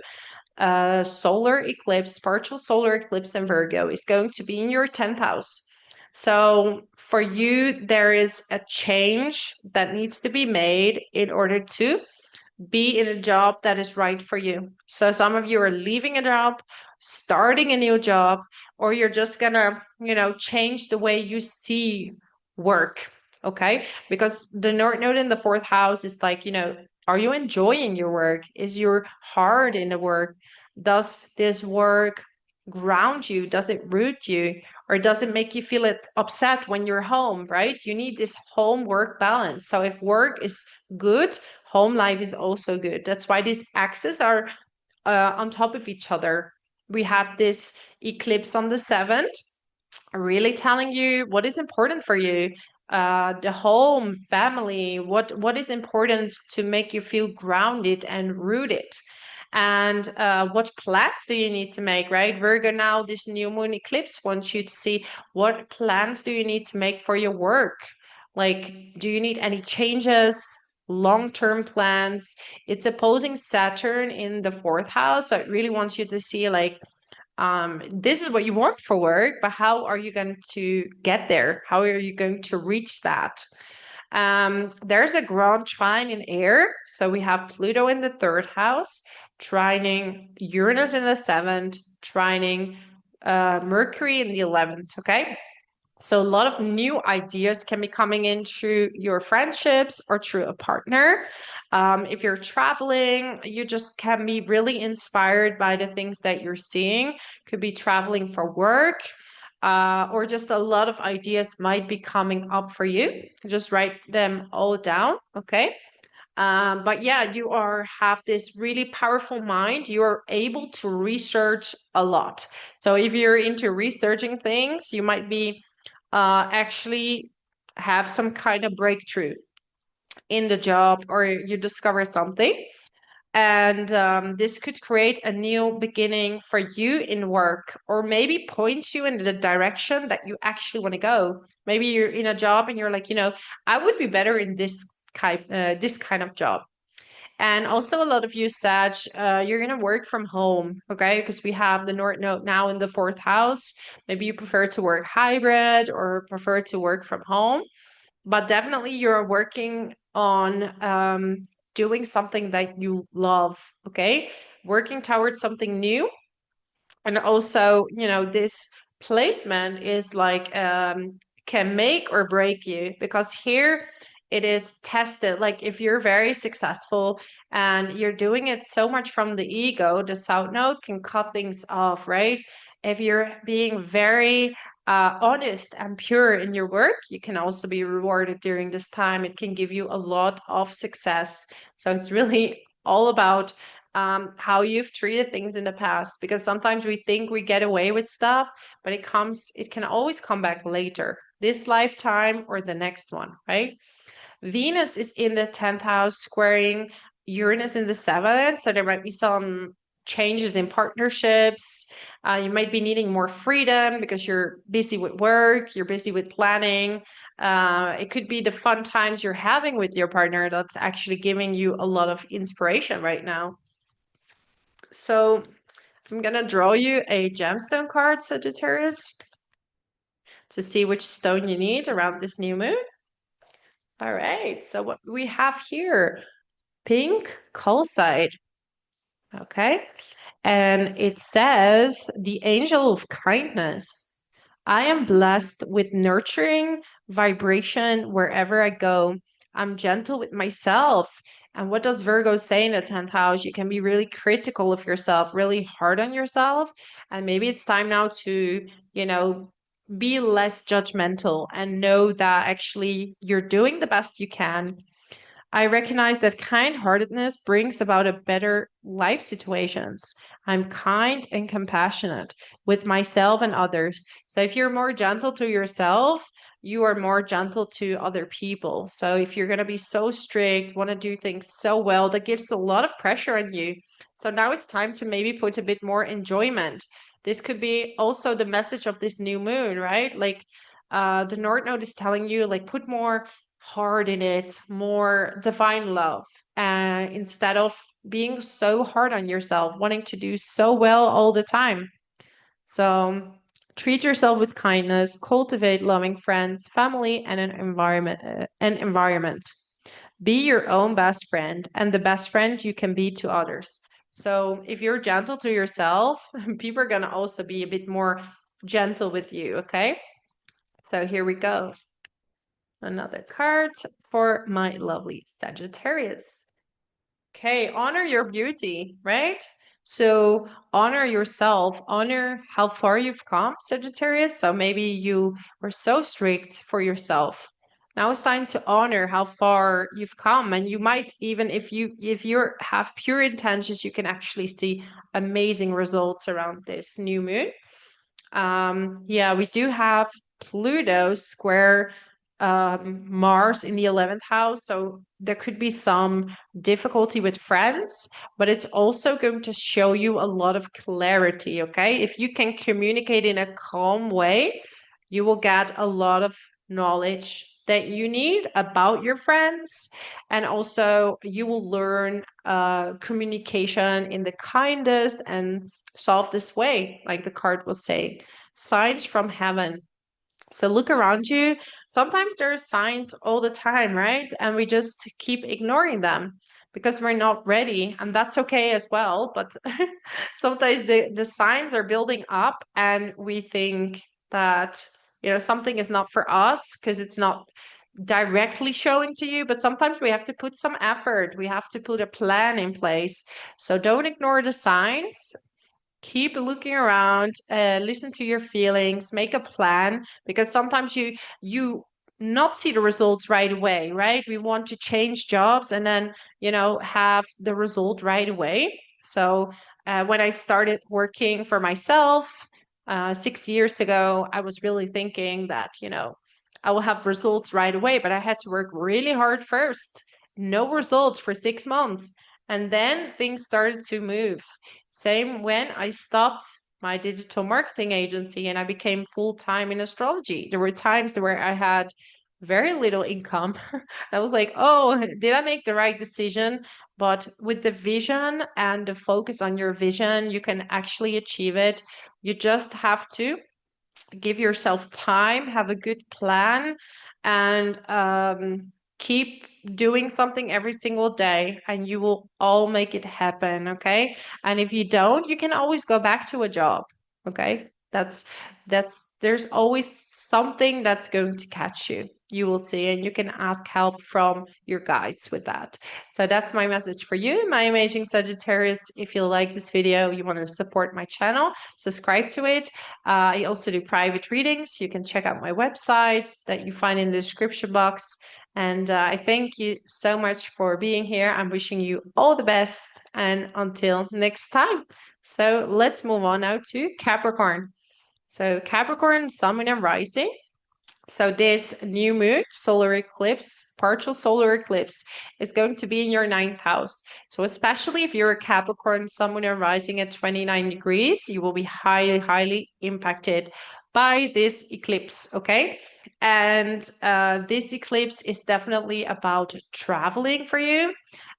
solar eclipse, partial solar eclipse in Virgo, is going to be in your 10th house. So for you, there is a change that needs to be made in order to be in a job that is right for you. So some of you are leaving a job, starting a new job, or you're just gonna, change the way you see work. Okay. Because the North Node in the fourth house is like, are you enjoying your work? Is your heart in the work? Does this work ground you? Does it root you? Or does it make you feel it's upset when you're home, right? You need this home work balance. So if work is good, home life is also good. That's why these axes are on top of each other. We have this eclipse on the 7th, really telling you what is important for you, the home, family, what is important to make you feel grounded and rooted. And what plans do you need to make, right? Virgo, now this new moon eclipse wants you to see what plans do you need to make for your work. Like, do you need any changes, long-term plans? It's opposing Saturn in the fourth house, so it really wants you to see like, This is what you want for work, but how are you going to get there? How are you going to reach that? There's a grand trine in air. So we have Pluto in the third house, trining Uranus in the seventh, trining Mercury in the 11th. Okay. So a lot of new ideas can be coming in through your friendships or through a partner. If you're traveling, you just can be really inspired by the things that you're seeing. Could be traveling for work, or just a lot of ideas might be coming up for you. Just write them all down, okay? But yeah, you have this really powerful mind. You are able to research a lot. So if you're into researching things, you might be actually have some kind of breakthrough in the job, or you discover something. And this could create a new beginning for you in work, or maybe point you in the direction that you actually want to go. Maybe you're in a job and you're like, I would be better in this kind of job. And also, a lot of you, Sag, you're going to work from home, okay? Because we have the North Node now in the fourth house. Maybe you prefer to work hybrid or prefer to work from home, but definitely you're working on doing something that you love, okay? Working towards something new. And also, this placement is like can make or break you, because here it is tested. Like if you're very successful and you're doing it so much from the ego, the South Node can cut things off, right? If you're being very honest and pure in your work, you can also be rewarded during this time. It can give you a lot of success. So it's really all about how you've treated things in the past, because sometimes we think we get away with stuff, but it can always come back later, this lifetime or the next one, right? Venus is in the 10th house, squaring Uranus in the 7th, so there might be some changes in partnerships. You might be needing more freedom because you're busy with work, you're busy with planning. It could be the fun times you're having with your partner that's actually giving you a lot of inspiration right now. So I'm gonna draw you a gemstone card, Sagittarius, to see which stone you need around this new moon. All right, so what we have here, pink calcite, okay? And it says, the angel of kindness. I am blessed with nurturing vibration wherever I go. I'm gentle with myself. And what does Virgo say in the 10th house? You can be really critical of yourself, really hard on yourself. And maybe it's time now to, be less judgmental and know that actually you're doing the best you can. I recognize that kind-heartedness brings about a better life situations. I'm kind and compassionate with myself and others. So if you're more gentle to yourself, you are more gentle to other people. So if you're going to be so strict, want to do things so well, that gives a lot of pressure on you. So now it's time to maybe put a bit more enjoyment. This could be also the message of this new moon, right? Like the North Node is telling you, like, put more heart in it, more divine love, instead of being so hard on yourself, wanting to do so well all the time. So treat yourself with kindness, cultivate loving friends, family, and an environment. Be your own best friend and the best friend you can be to others. So if you're gentle to yourself, people are going to also be a bit more gentle with you, okay? So here we go. Another card for my lovely Sagittarius. Okay, honor your beauty, right? So honor yourself, honor how far you've come, Sagittarius. So maybe you were so strict for yourself. Now it's time to honor how far you've come. And you might even, if you have pure intentions, you can actually see amazing results around this new moon. Yeah, we do have Pluto square Mars in the 11th house. So there could be some difficulty with friends, but it's also going to show you a lot of clarity, okay? If you can communicate in a calm way, you will get a lot of knowledge that you need about your friends. And also you will learn communication in the kindest and solve this way, like the card will say. Signs from heaven. So look around you. Sometimes there are signs all the time, right? And we just keep ignoring them because we're not ready. And that's okay as well. But sometimes the signs are building up and we think that, something is not for us because it's not directly showing to you. But sometimes we have to put some effort. We have to put a plan in place. So don't ignore the signs. Keep looking around, listen to your feelings, make a plan, because sometimes you not see the results right away, right? We want to change jobs and then have the result right away. So when I started working for myself 6 years ago, I was really thinking that I will have results right away, but I had to work really hard first. No results for 6 months, and then things started to move. Same when I stopped my digital marketing agency and I became full time in astrology. There were times where I had very little income. I was like, oh, did I make the right decision? But with the vision and the focus on your vision, you can actually achieve it. You just have to give yourself time, have a good plan, and keep doing something every single day, and you will all make it happen. Okay. And if you don't, you can always go back to a job. Okay. There's always something that's going to catch you. You will see, and you can ask help from your guides with that. So that's my message for you, my amazing Sagittarius. If you like this video, you want to support my channel, subscribe to it. I also do private readings. You can check out my website that you find in the description box. And I thank you so much for being here. I'm wishing you all the best, and until next time. So let's move on now to Capricorn. So Capricorn, Sun, Moon, and Rising. So this new moon, solar eclipse, partial solar eclipse, is going to be in your ninth house. So especially if you're a Capricorn, Sun, Moon, and Rising at 29 degrees, you will be highly, highly impacted by this eclipse, okay? And this eclipse is definitely about traveling for you.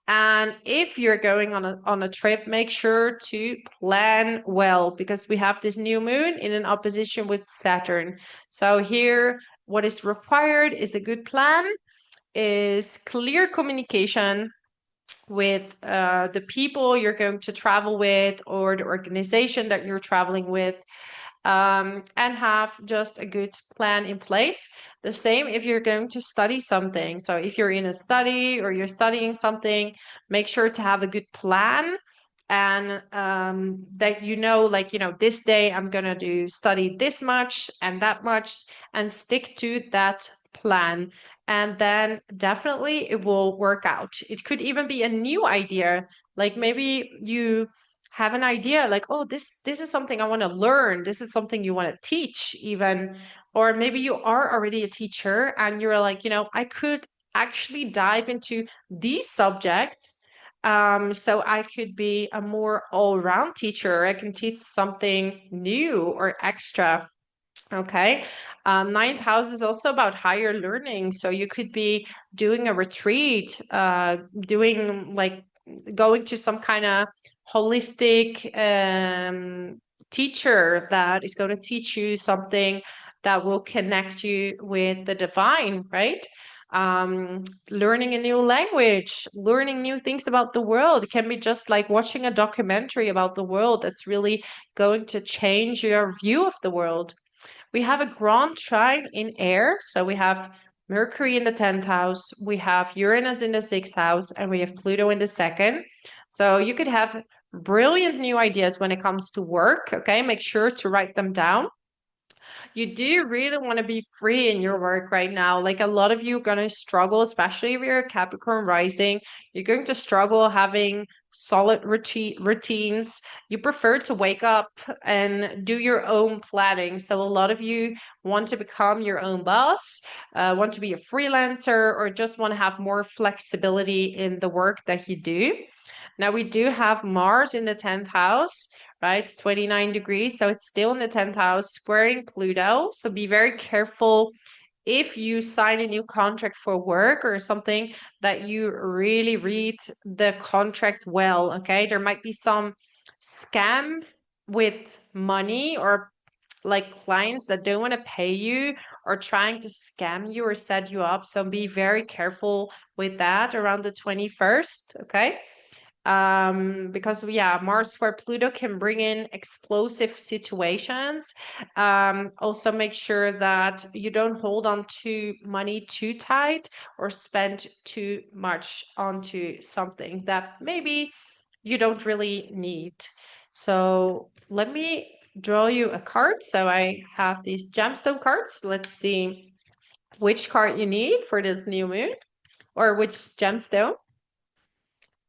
And if you're going on a trip, make sure to plan well, because we have this new moon in an opposition with Saturn. So here, what is required is a good plan, is clear communication with the people you're going to travel with or the organization that you're traveling with, and have just a good plan in place. The same if you're going to study something. So if you're in a study or you're studying something, make sure to have a good plan, and that this day I'm going to do study this much and that much, and stick to that plan. And then definitely it will work out. It could even be a new idea. Like maybe you have an idea like, oh, this is something I want to learn, this is something you want to teach even. Or maybe you are already a teacher and you're like, I could actually dive into these subjects, so I could be a more all-round teacher. I can teach something new or extra. Okay. Ninth house is also about higher learning. So you could be doing a retreat, doing like going to some kind of holistic teacher that is going to teach you something that will connect you with the divine, right? Learning a new language, learning new things about the world. It can be just like watching a documentary about the world that's really going to change your view of the world. We have a grand trine in air. So we have Mercury in the 10th house, we have Uranus in the 6th house, and we have Pluto in the second. So you could have brilliant new ideas when it comes to work. Okay, make sure to write them down. You do really want to be free in your work right now. Like a lot of you are going to struggle, especially if you're a Capricorn rising. You're going to struggle having solid routines. You prefer to wake up and do your own planning. So a lot of you want to become your own boss, want to be a freelancer, or just want to have more flexibility in the work that you do. Now we do have Mars in the 10th house, right? It's 29 degrees, so it's still in the 10th house, squaring Pluto. So be very careful if you sign a new contract for work or something, that you really read the contract well, okay? There might be some scam with money, or like clients that don't want to pay you or trying to scam you or set you up. So be very careful with that around the 21st, okay? Because yeah, Mars square Pluto can bring in explosive situations. Also make sure that you don't hold on to money too tight or spend too much onto something that maybe you don't really need. So let me draw you a card. So I have these gemstone cards. Let's see which card you need for this new moon, or which gemstone.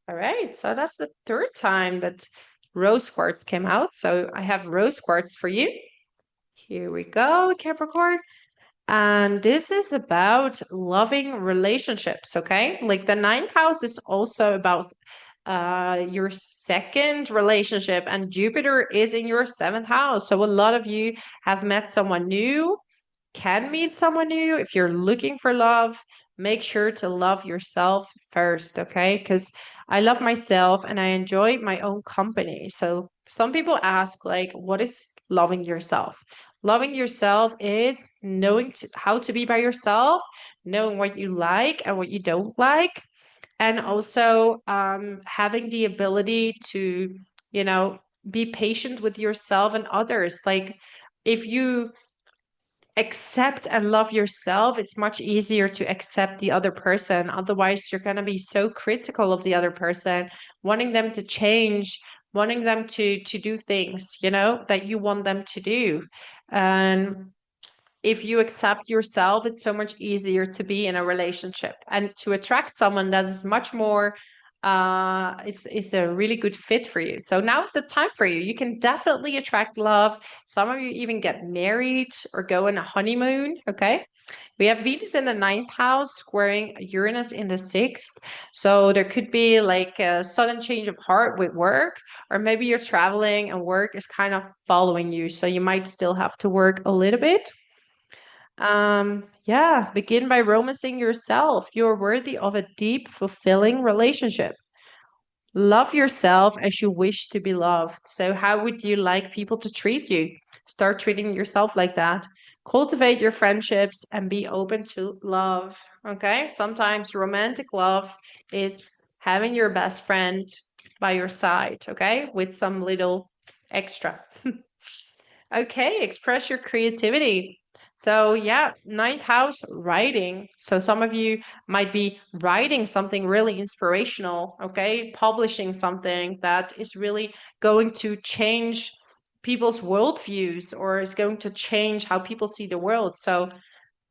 All right, so that's the third time that rose quartz came out. So I have rose quartz for you. Here we go, Capricorn. And this is about loving relationships, okay? Like the ninth house is also about your second relationship, and Jupiter is in your seventh house. So a lot of you have met someone new, can meet someone new. If you're looking for love, make sure to love yourself first, okay? Because I love myself and I enjoy my own company. So some people ask, like, what is loving yourself? Loving yourself is knowing how to be by yourself, knowing what you like and what you don't like, and also having the ability to, you know, be patient with yourself and others. Like, if you accept and love yourself, it's much easier to accept the other person. Otherwise, you're going to be so critical of the other person, wanting them to change, wanting them to do things, you know, that you want them to do. And if you accept yourself, it's so much easier to be in a relationship and to attract someone that is much more it's a really good fit for you. So now is the time for you. You can definitely attract love. Some of you even get married or go on a honeymoon, okay? We have Venus in the ninth house squaring Uranus in the sixth. So there could be like a sudden change of heart with work, or maybe you're traveling and work is kind of following you. So you might still have to work a little bit. Yeah, begin by romancing yourself. You're worthy of a deep, fulfilling relationship. Love yourself as you wish to be loved. So, how would you like people to treat you? Start treating yourself like that. Cultivate your friendships and be open to love. Okay. Sometimes romantic love is having your best friend by your side. Okay. With some little extra. Okay, express your creativity. So, yeah, ninth house writing. So, some of you might be writing something really inspirational, okay? Publishing something that is really going to change people's worldviews or is going to change how people see the world. So,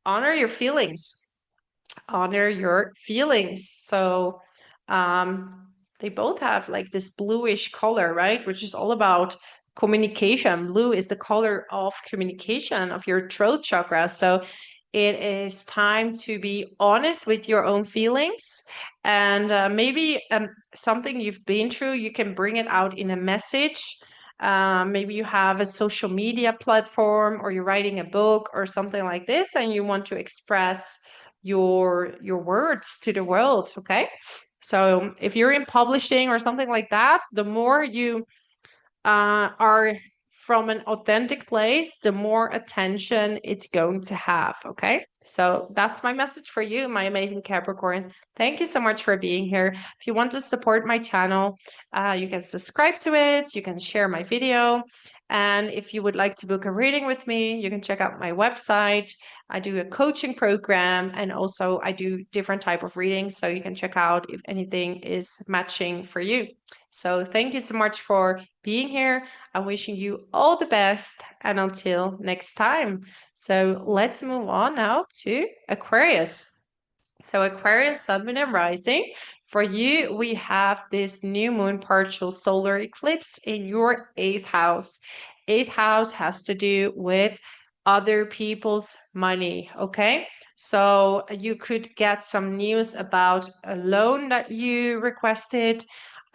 honor your feelings. Honor your feelings. So, they both have like this bluish color, right? Which is all about communication. Blue is the color of communication of your throat chakra. So it is time to be honest with your own feelings, and maybe something you've been through, you can bring it out in a message. Maybe you have a social media platform, or you're writing a book or something like this, and you want to express your words to the world, okay? So if you're in publishing or something like that, the more you are from an authentic place, the more attention it's going to have. Okay. So that's my message for you, my amazing Capricorn. Thank you so much for being here. If you want to support my channel, you can subscribe to it, you can share my video. And if you would like to book a reading with me, you can check out my website. I do a coaching program, and also I do different type of readings. So you can check out if anything is matching for you. So thank you so much for being here. I'm wishing you all the best, and until next time. So let's move on now to Aquarius. So Aquarius, Sun, Moon, and Rising. For you, we have this new moon partial solar eclipse in your eighth house. Eighth house has to do with other people's money, okay? So you could get some news about a loan that you requested.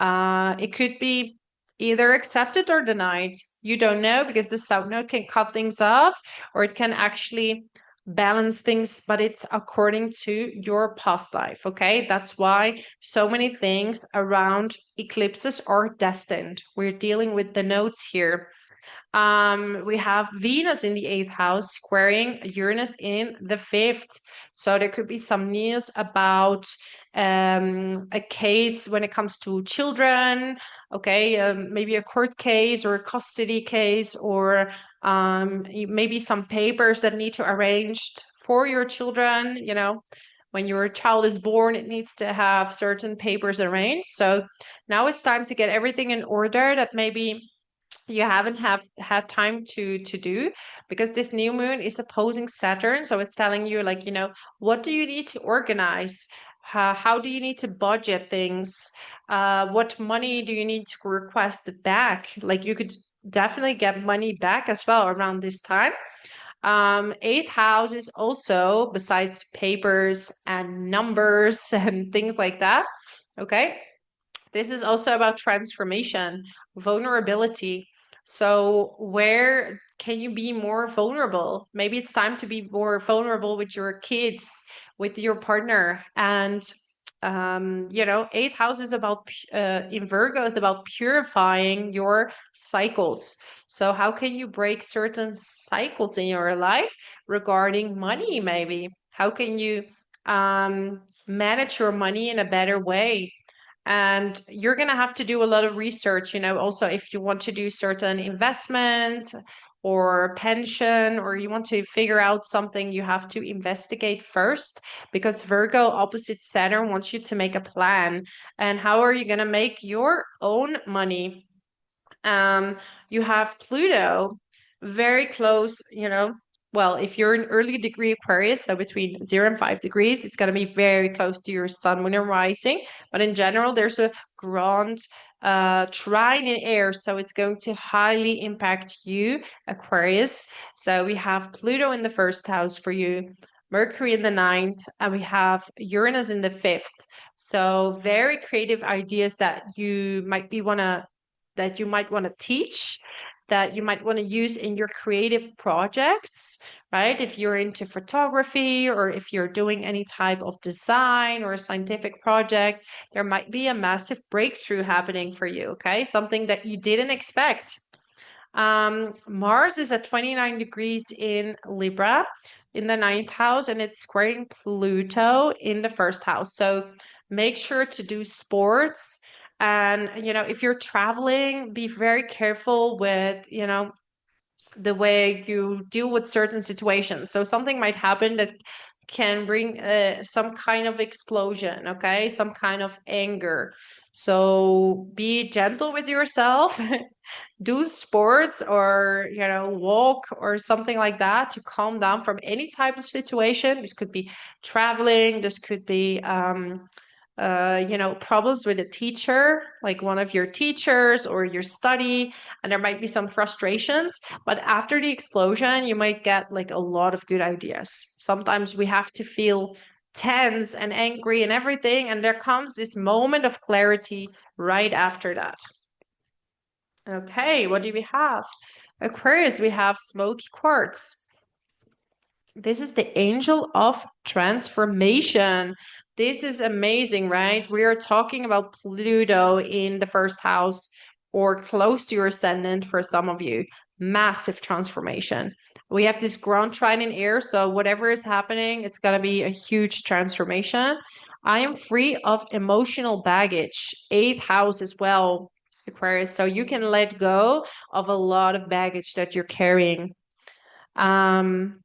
It could be either accepted or denied. You don't know, because the South Node can cut things off, or it can actually balance things, but it's according to your past life, okay? That's why so many things around eclipses are destined. We're dealing with the nodes here. We have Venus in the eighth house squaring Uranus in the fifth. So there could be some news about a case when it comes to children, okay, maybe a court case or a custody case, or maybe some papers that need to arranged for your children. When your child is born, it needs to have certain papers arranged. So now it's time to get everything in order that maybe you haven't have had time to do, because this new moon is opposing Saturn. So it's telling you, like, what do you need to organize? How do you need to budget things? What money do you need to request back? Like, you could definitely get money back as well around this time. Eighth house is also, besides papers and numbers and things like that, okay, this is also about transformation, vulnerability. So, where can you be more vulnerable? Maybe it's time to be more vulnerable with your kids, with your partner. And, eighth house is about, in Virgo, is about purifying your cycles. So, how can you break certain cycles in your life regarding money, maybe? How can you manage your money in a better way? And you're going to have to do a lot of research, also if you want to do certain investment or pension, or you want to figure out something, you have to investigate first, because Virgo opposite Saturn wants you to make a plan. And how are you going to make your own money? Um, you have Pluto very close, well, if you're in early degree Aquarius, so between 0 and 5 degrees, it's going to be very close to your sun, moon, and rising. But in general, there's a grand trine in air, so it's going to highly impact you, Aquarius. So we have Pluto in the first house for you, Mercury in the ninth, and we have Uranus in the fifth. So very creative ideas that you might want to teach, that you might want to use in your creative projects, right? If you're into photography, or if you're doing any type of design or a scientific project, there might be a massive breakthrough happening for you, okay? Something that you didn't expect. Mars is at 29 degrees in Libra in the ninth house, and it's squaring Pluto in the first house. So make sure to do sports. And, if you're traveling, be very careful with, the way you deal with certain situations. So something might happen that can bring some kind of explosion, okay? Some kind of anger. So be gentle with yourself. Do sports, or walk or something like that, to calm down from any type of situation. This could be traveling, this could be problems with a teacher, like one of your teachers or your study, and there might be some frustrations. But after the explosion, you might get like a lot of good ideas. Sometimes we have to feel tense and angry and everything, and there comes this moment of clarity right after that. Okay, what do we have? Aquarius, we have smoky quartz. This is the angel of transformation. This is amazing, right? We are talking about Pluto in the first house, or close to your ascendant for some of you. Massive transformation. We have this ground trine in air, so whatever is happening, it's going to be a huge transformation. I am free of emotional baggage. Eighth house as well, Aquarius. So you can let go of a lot of baggage that you're carrying. Um,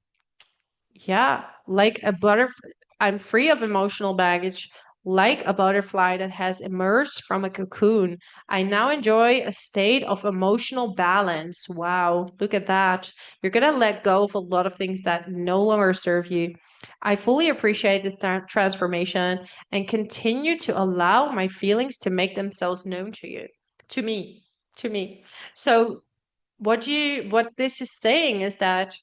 yeah, like a butterfly. I'm free of emotional baggage, like a butterfly that has emerged from a cocoon. I now enjoy a state of emotional balance. Wow, look at that. You're going to let go of a lot of things that no longer serve you. I fully appreciate this transformation and continue to allow my feelings to make themselves known to you, to me, to me. So what this is saying is that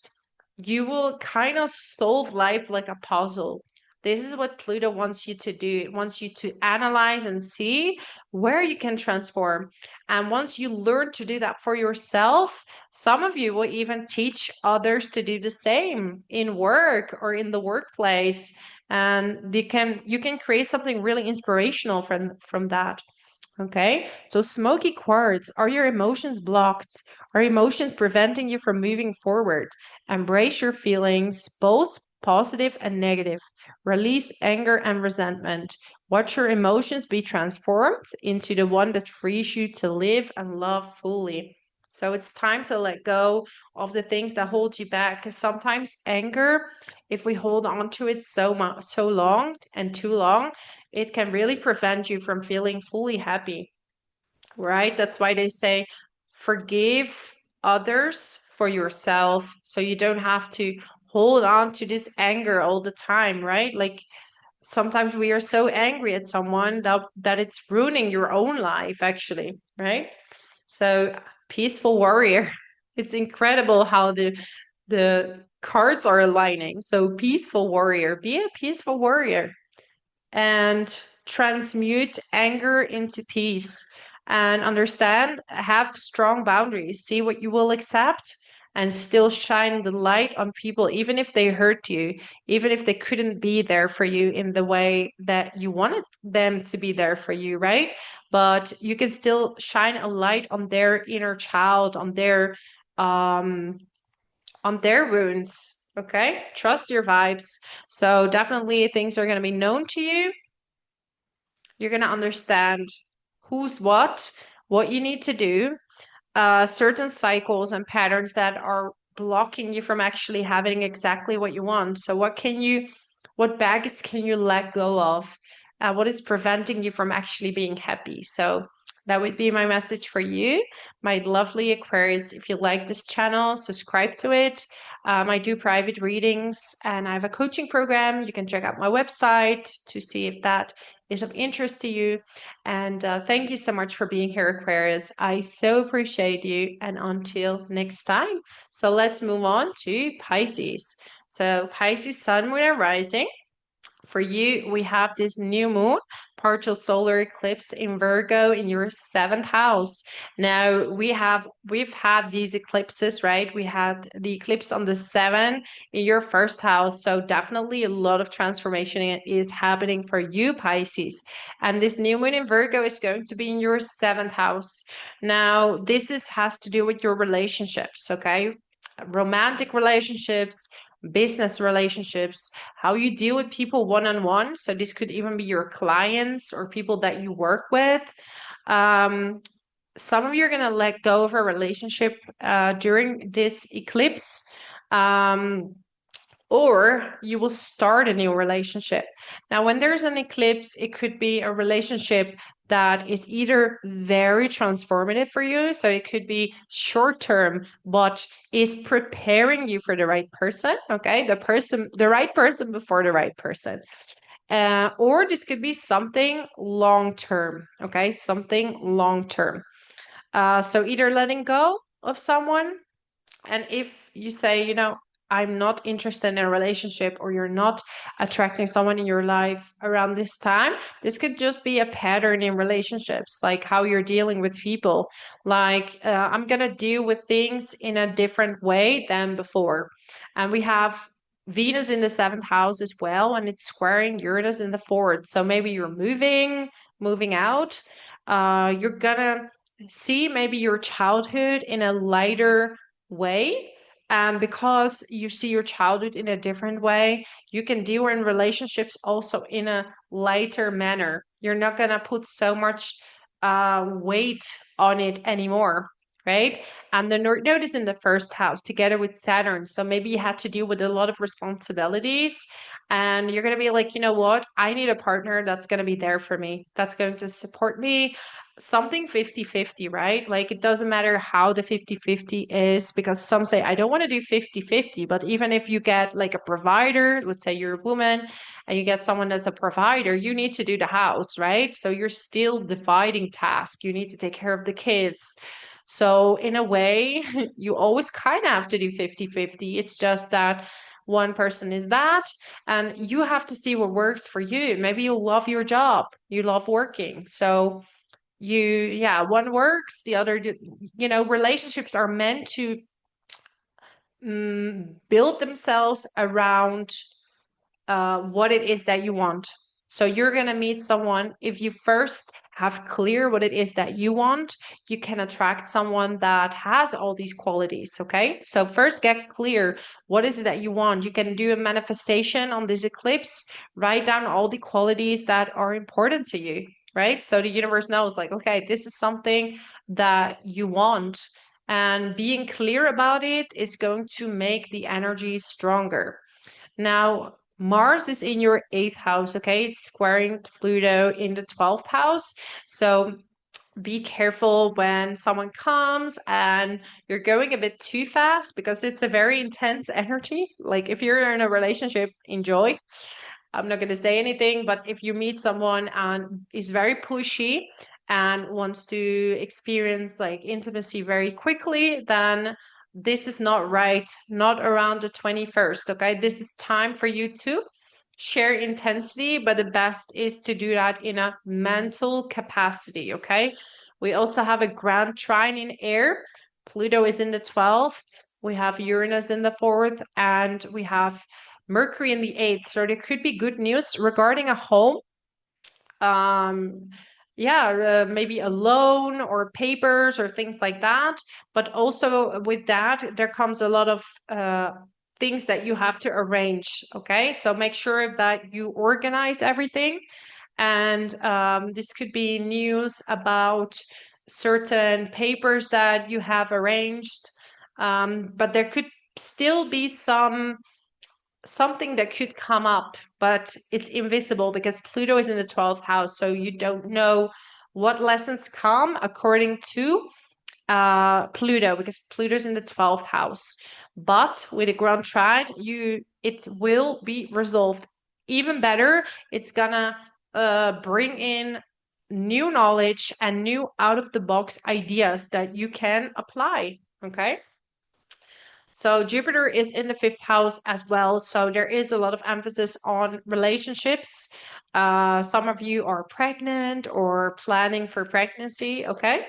you will kind of solve life like a puzzle. This is what Pluto wants you to do. It wants you to analyze and see where you can transform. And once you learn to do that for yourself, some of you will even teach others to do the same in work or in the workplace. And you can create something really inspirational from that. Okay, so smoky quartz, are your emotions blocked? Are emotions preventing you from moving forward? Embrace your feelings, both positive and negative. Release anger and resentment. Watch your emotions be transformed into the one that frees you to live and love fully. So it's time to let go of the things that hold you back. Because sometimes anger, if we hold on to it so long and too long, it can really prevent you from feeling fully happy, right? That's why they say forgive others for yourself, so you don't have to hold on to this anger all the time, right? Like sometimes we are so angry at someone that it's ruining your own life, actually, right? So, peaceful warrior. It's incredible how the cards are aligning. So, peaceful warrior, be a peaceful warrior and transmute anger into peace and understand, have strong boundaries, see what you will accept and still shine the light on people, even if they hurt you, even if they couldn't be there for you in the way that you wanted them to be there for you, right? But you can still shine a light on their inner child, um on their wounds. Okay, trust your vibes. So definitely things are going to be known to you. You're going to understand who's what you need to do, certain cycles and patterns that are blocking you from actually having exactly what you want. So what baggage can you let go of? What is preventing you from actually being happy? So that would be my message for you, my lovely Aquarius. If you like this channel, subscribe to it. I do private readings and I have a coaching program. You can check out my website to see if that is of interest to you. And thank you so much for being here, Aquarius. I so appreciate you. And until next time. So let's move on to Pisces. So Pisces, Sun, Moon, and Rising. For you, we have this new moon, partial solar eclipse in Virgo in your seventh house. Now we've had these eclipses, right? We had the eclipse on the 7 in your first house. So definitely a lot of transformation is happening for you, Pisces. And this new moon in Virgo is going to be in your seventh house. Now, has to do with your relationships, okay? Romantic relationships, business relationships, how you deal with people one-on-one. So this could even be your clients or people that you work with. Um, some of you are going to let go of a relationship during this eclipse. Um, or you will start a new relationship. Now, when there's an eclipse, it could be a relationship that is either very transformative for you, so it could be short term, but is preparing you for the right person, okay? The right person before the right person. Or this could be something long term, okay? Something long term. So either letting go of someone, and if you say, I'm not interested in a relationship, or you're not attracting someone in your life around this time, this could just be a pattern in relationships, like how you're dealing with people. Like, I'm going to deal with things in a different way than before. And we have Venus in the seventh house as well, and it's squaring Uranus in the fourth. So maybe you're moving out. You're going to see maybe your childhood in a lighter way. Because you see your childhood in a different way, you can deal in relationships also in a lighter manner. You're not going to put so much weight on it anymore, right? And the North Node is in the first house together with Saturn. So maybe you had to deal with a lot of responsibilities, and you're going to be like, you know what? I need a partner that's going to be there for me, that's going to support me. Something 50-50, right? Like it doesn't matter how the 50-50 is, because some say, I don't want to do 50-50. But even if you get like a provider, let's say you're a woman and you get someone that's a provider, you need to do the house, right? So you're still dividing tasks. You need to take care of the kids. So in a way, you always kind of have to do 50-50. It's just that one person is that, and you have to see what works for you. Maybe you love your job, you love working. So one works, the other relationships are meant to build themselves around what it is that you want. So you're going to meet someone. If you first have clear what it is that you want, you can attract someone that has all these qualities. Okay, so first get clear, what is it that you want? You can do a manifestation on this eclipse, write down all the qualities that are important to you, right? So the universe knows, like, okay, this is something that you want, and being clear about it is going to make the energy stronger. Now, Mars is in your eighth house, okay? It's squaring Pluto in the 12th house. So be careful when someone comes and you're going a bit too fast, because it's a very intense energy. Like if you're in a relationship, enjoy. I'm not going to say anything, but if you meet someone and is very pushy and wants to experience like intimacy very quickly, then this is not right, not around the 21st, okay? This is time for you to share intensity, but the best is to do that in a mental capacity, okay? We also have a grand trine in air. Pluto is in the 12th. We have Uranus in the 4th, and we have Mercury in the 8th. So there could be good news regarding a home. Maybe a loan or papers or things like that. But also with that, there comes a lot of things that you have to arrange. Okay, so make sure that you organize everything. And this could be news about certain papers that you have arranged. But there could still be something that could come up, but it's invisible because Pluto is in the 12th house. So you don't know what lessons come according to Pluto, because Pluto's in the 12th house. But with a grand trine, it will be resolved. Even better, it's gonna bring in new knowledge and new out of the box ideas that you can apply. Okay. So Jupiter is in the 5th house as well. So there is a lot of emphasis on relationships. Some of you are pregnant or planning for pregnancy. Okay.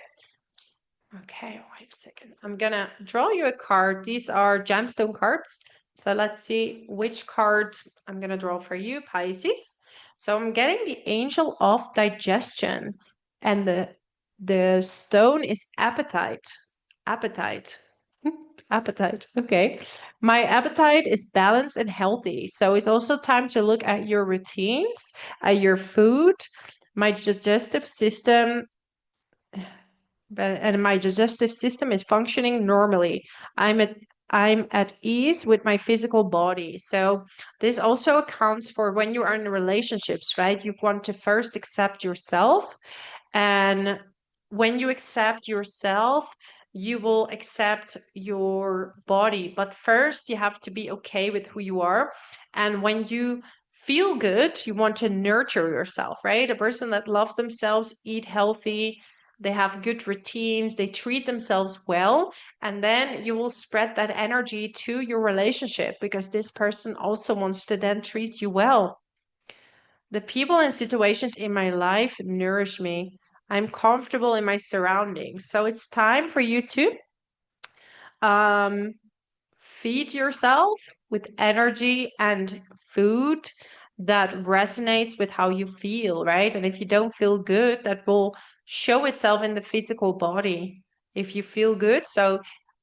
Okay, wait a second. I'm gonna draw you a card. These are gemstone cards. So let's see which card I'm gonna draw for you, Pisces. So I'm getting the Angel of Digestion, and the stone is appetite. Appetite. Appetite. Okay. My appetite is balanced and healthy. So it's also time to look at your routines, at your food. My digestive system and my digestive system is functioning normally. I'm at ease with my physical body. So this also accounts for when you are in relationships, right? You want to first accept yourself, and when you accept yourself, you will accept your body. But first, you have to be okay with who you are. And when you feel good, you want to nurture yourself, right? A person that loves themselves, eat healthy, they have good routines, they treat themselves well, and then you will spread that energy to your relationship, because this person also wants to then treat you well. The people and situations in my life nourish me. I'm comfortable in my surroundings. So it's time for you to um, feed yourself with energy and food that resonates with how you feel, right? And if you don't feel good, that will show itself in the physical body. If you feel good, so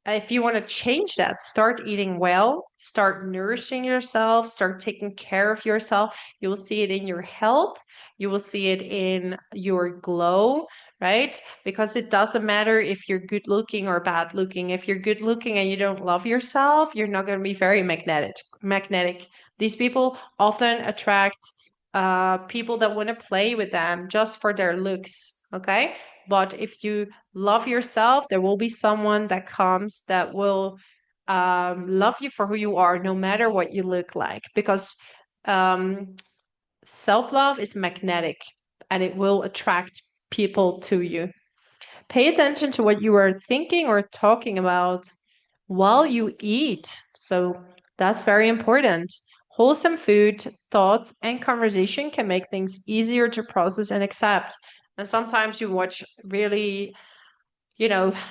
if you want to change that, start eating well, start nourishing yourself, start taking care of yourself. You will see it in your health, you will see it in your glow, right? Because it doesn't matter if you're good looking or bad looking. If you're good looking and you don't love yourself, you're not going to be very magnetic. These people often attract people that want to play with them just for their looks, okay? But if you love yourself, there will be someone that comes that will love you for who you are, no matter what you look like, because um, self-love is magnetic and it will attract people to you. Pay attention to what you are thinking or talking about while you eat. So that's very important. Wholesome food, thoughts, and conversation can make things easier to process and accept. And sometimes you watch really,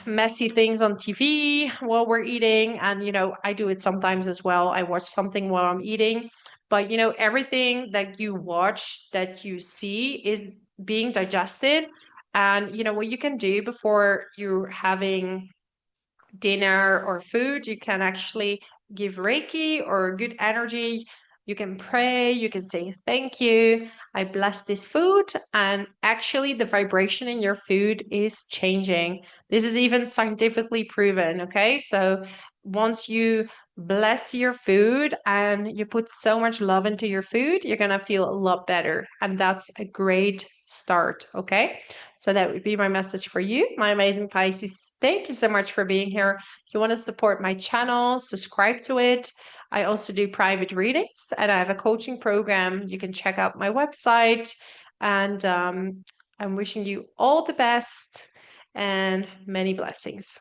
messy things on TV while we're eating. And, I do it sometimes as well. I watch something while I'm eating. But, everything that you watch, that you see is being digested. And you know what you can do before you're having dinner or food, you can actually give Reiki or good energy. You can pray, you can say thank you, I bless this food, and actually the vibration in your food is changing. This is even scientifically proven, okay? So once you bless your food and you put so much love into your food, you're gonna feel a lot better, and that's a great start, okay? So that would be my message for you, my amazing Pisces. Thank you so much for being here. If you want to support my channel, subscribe to it. I also do private readings, and I have a coaching program. You can check out my website. And I'm wishing you all the best and many blessings.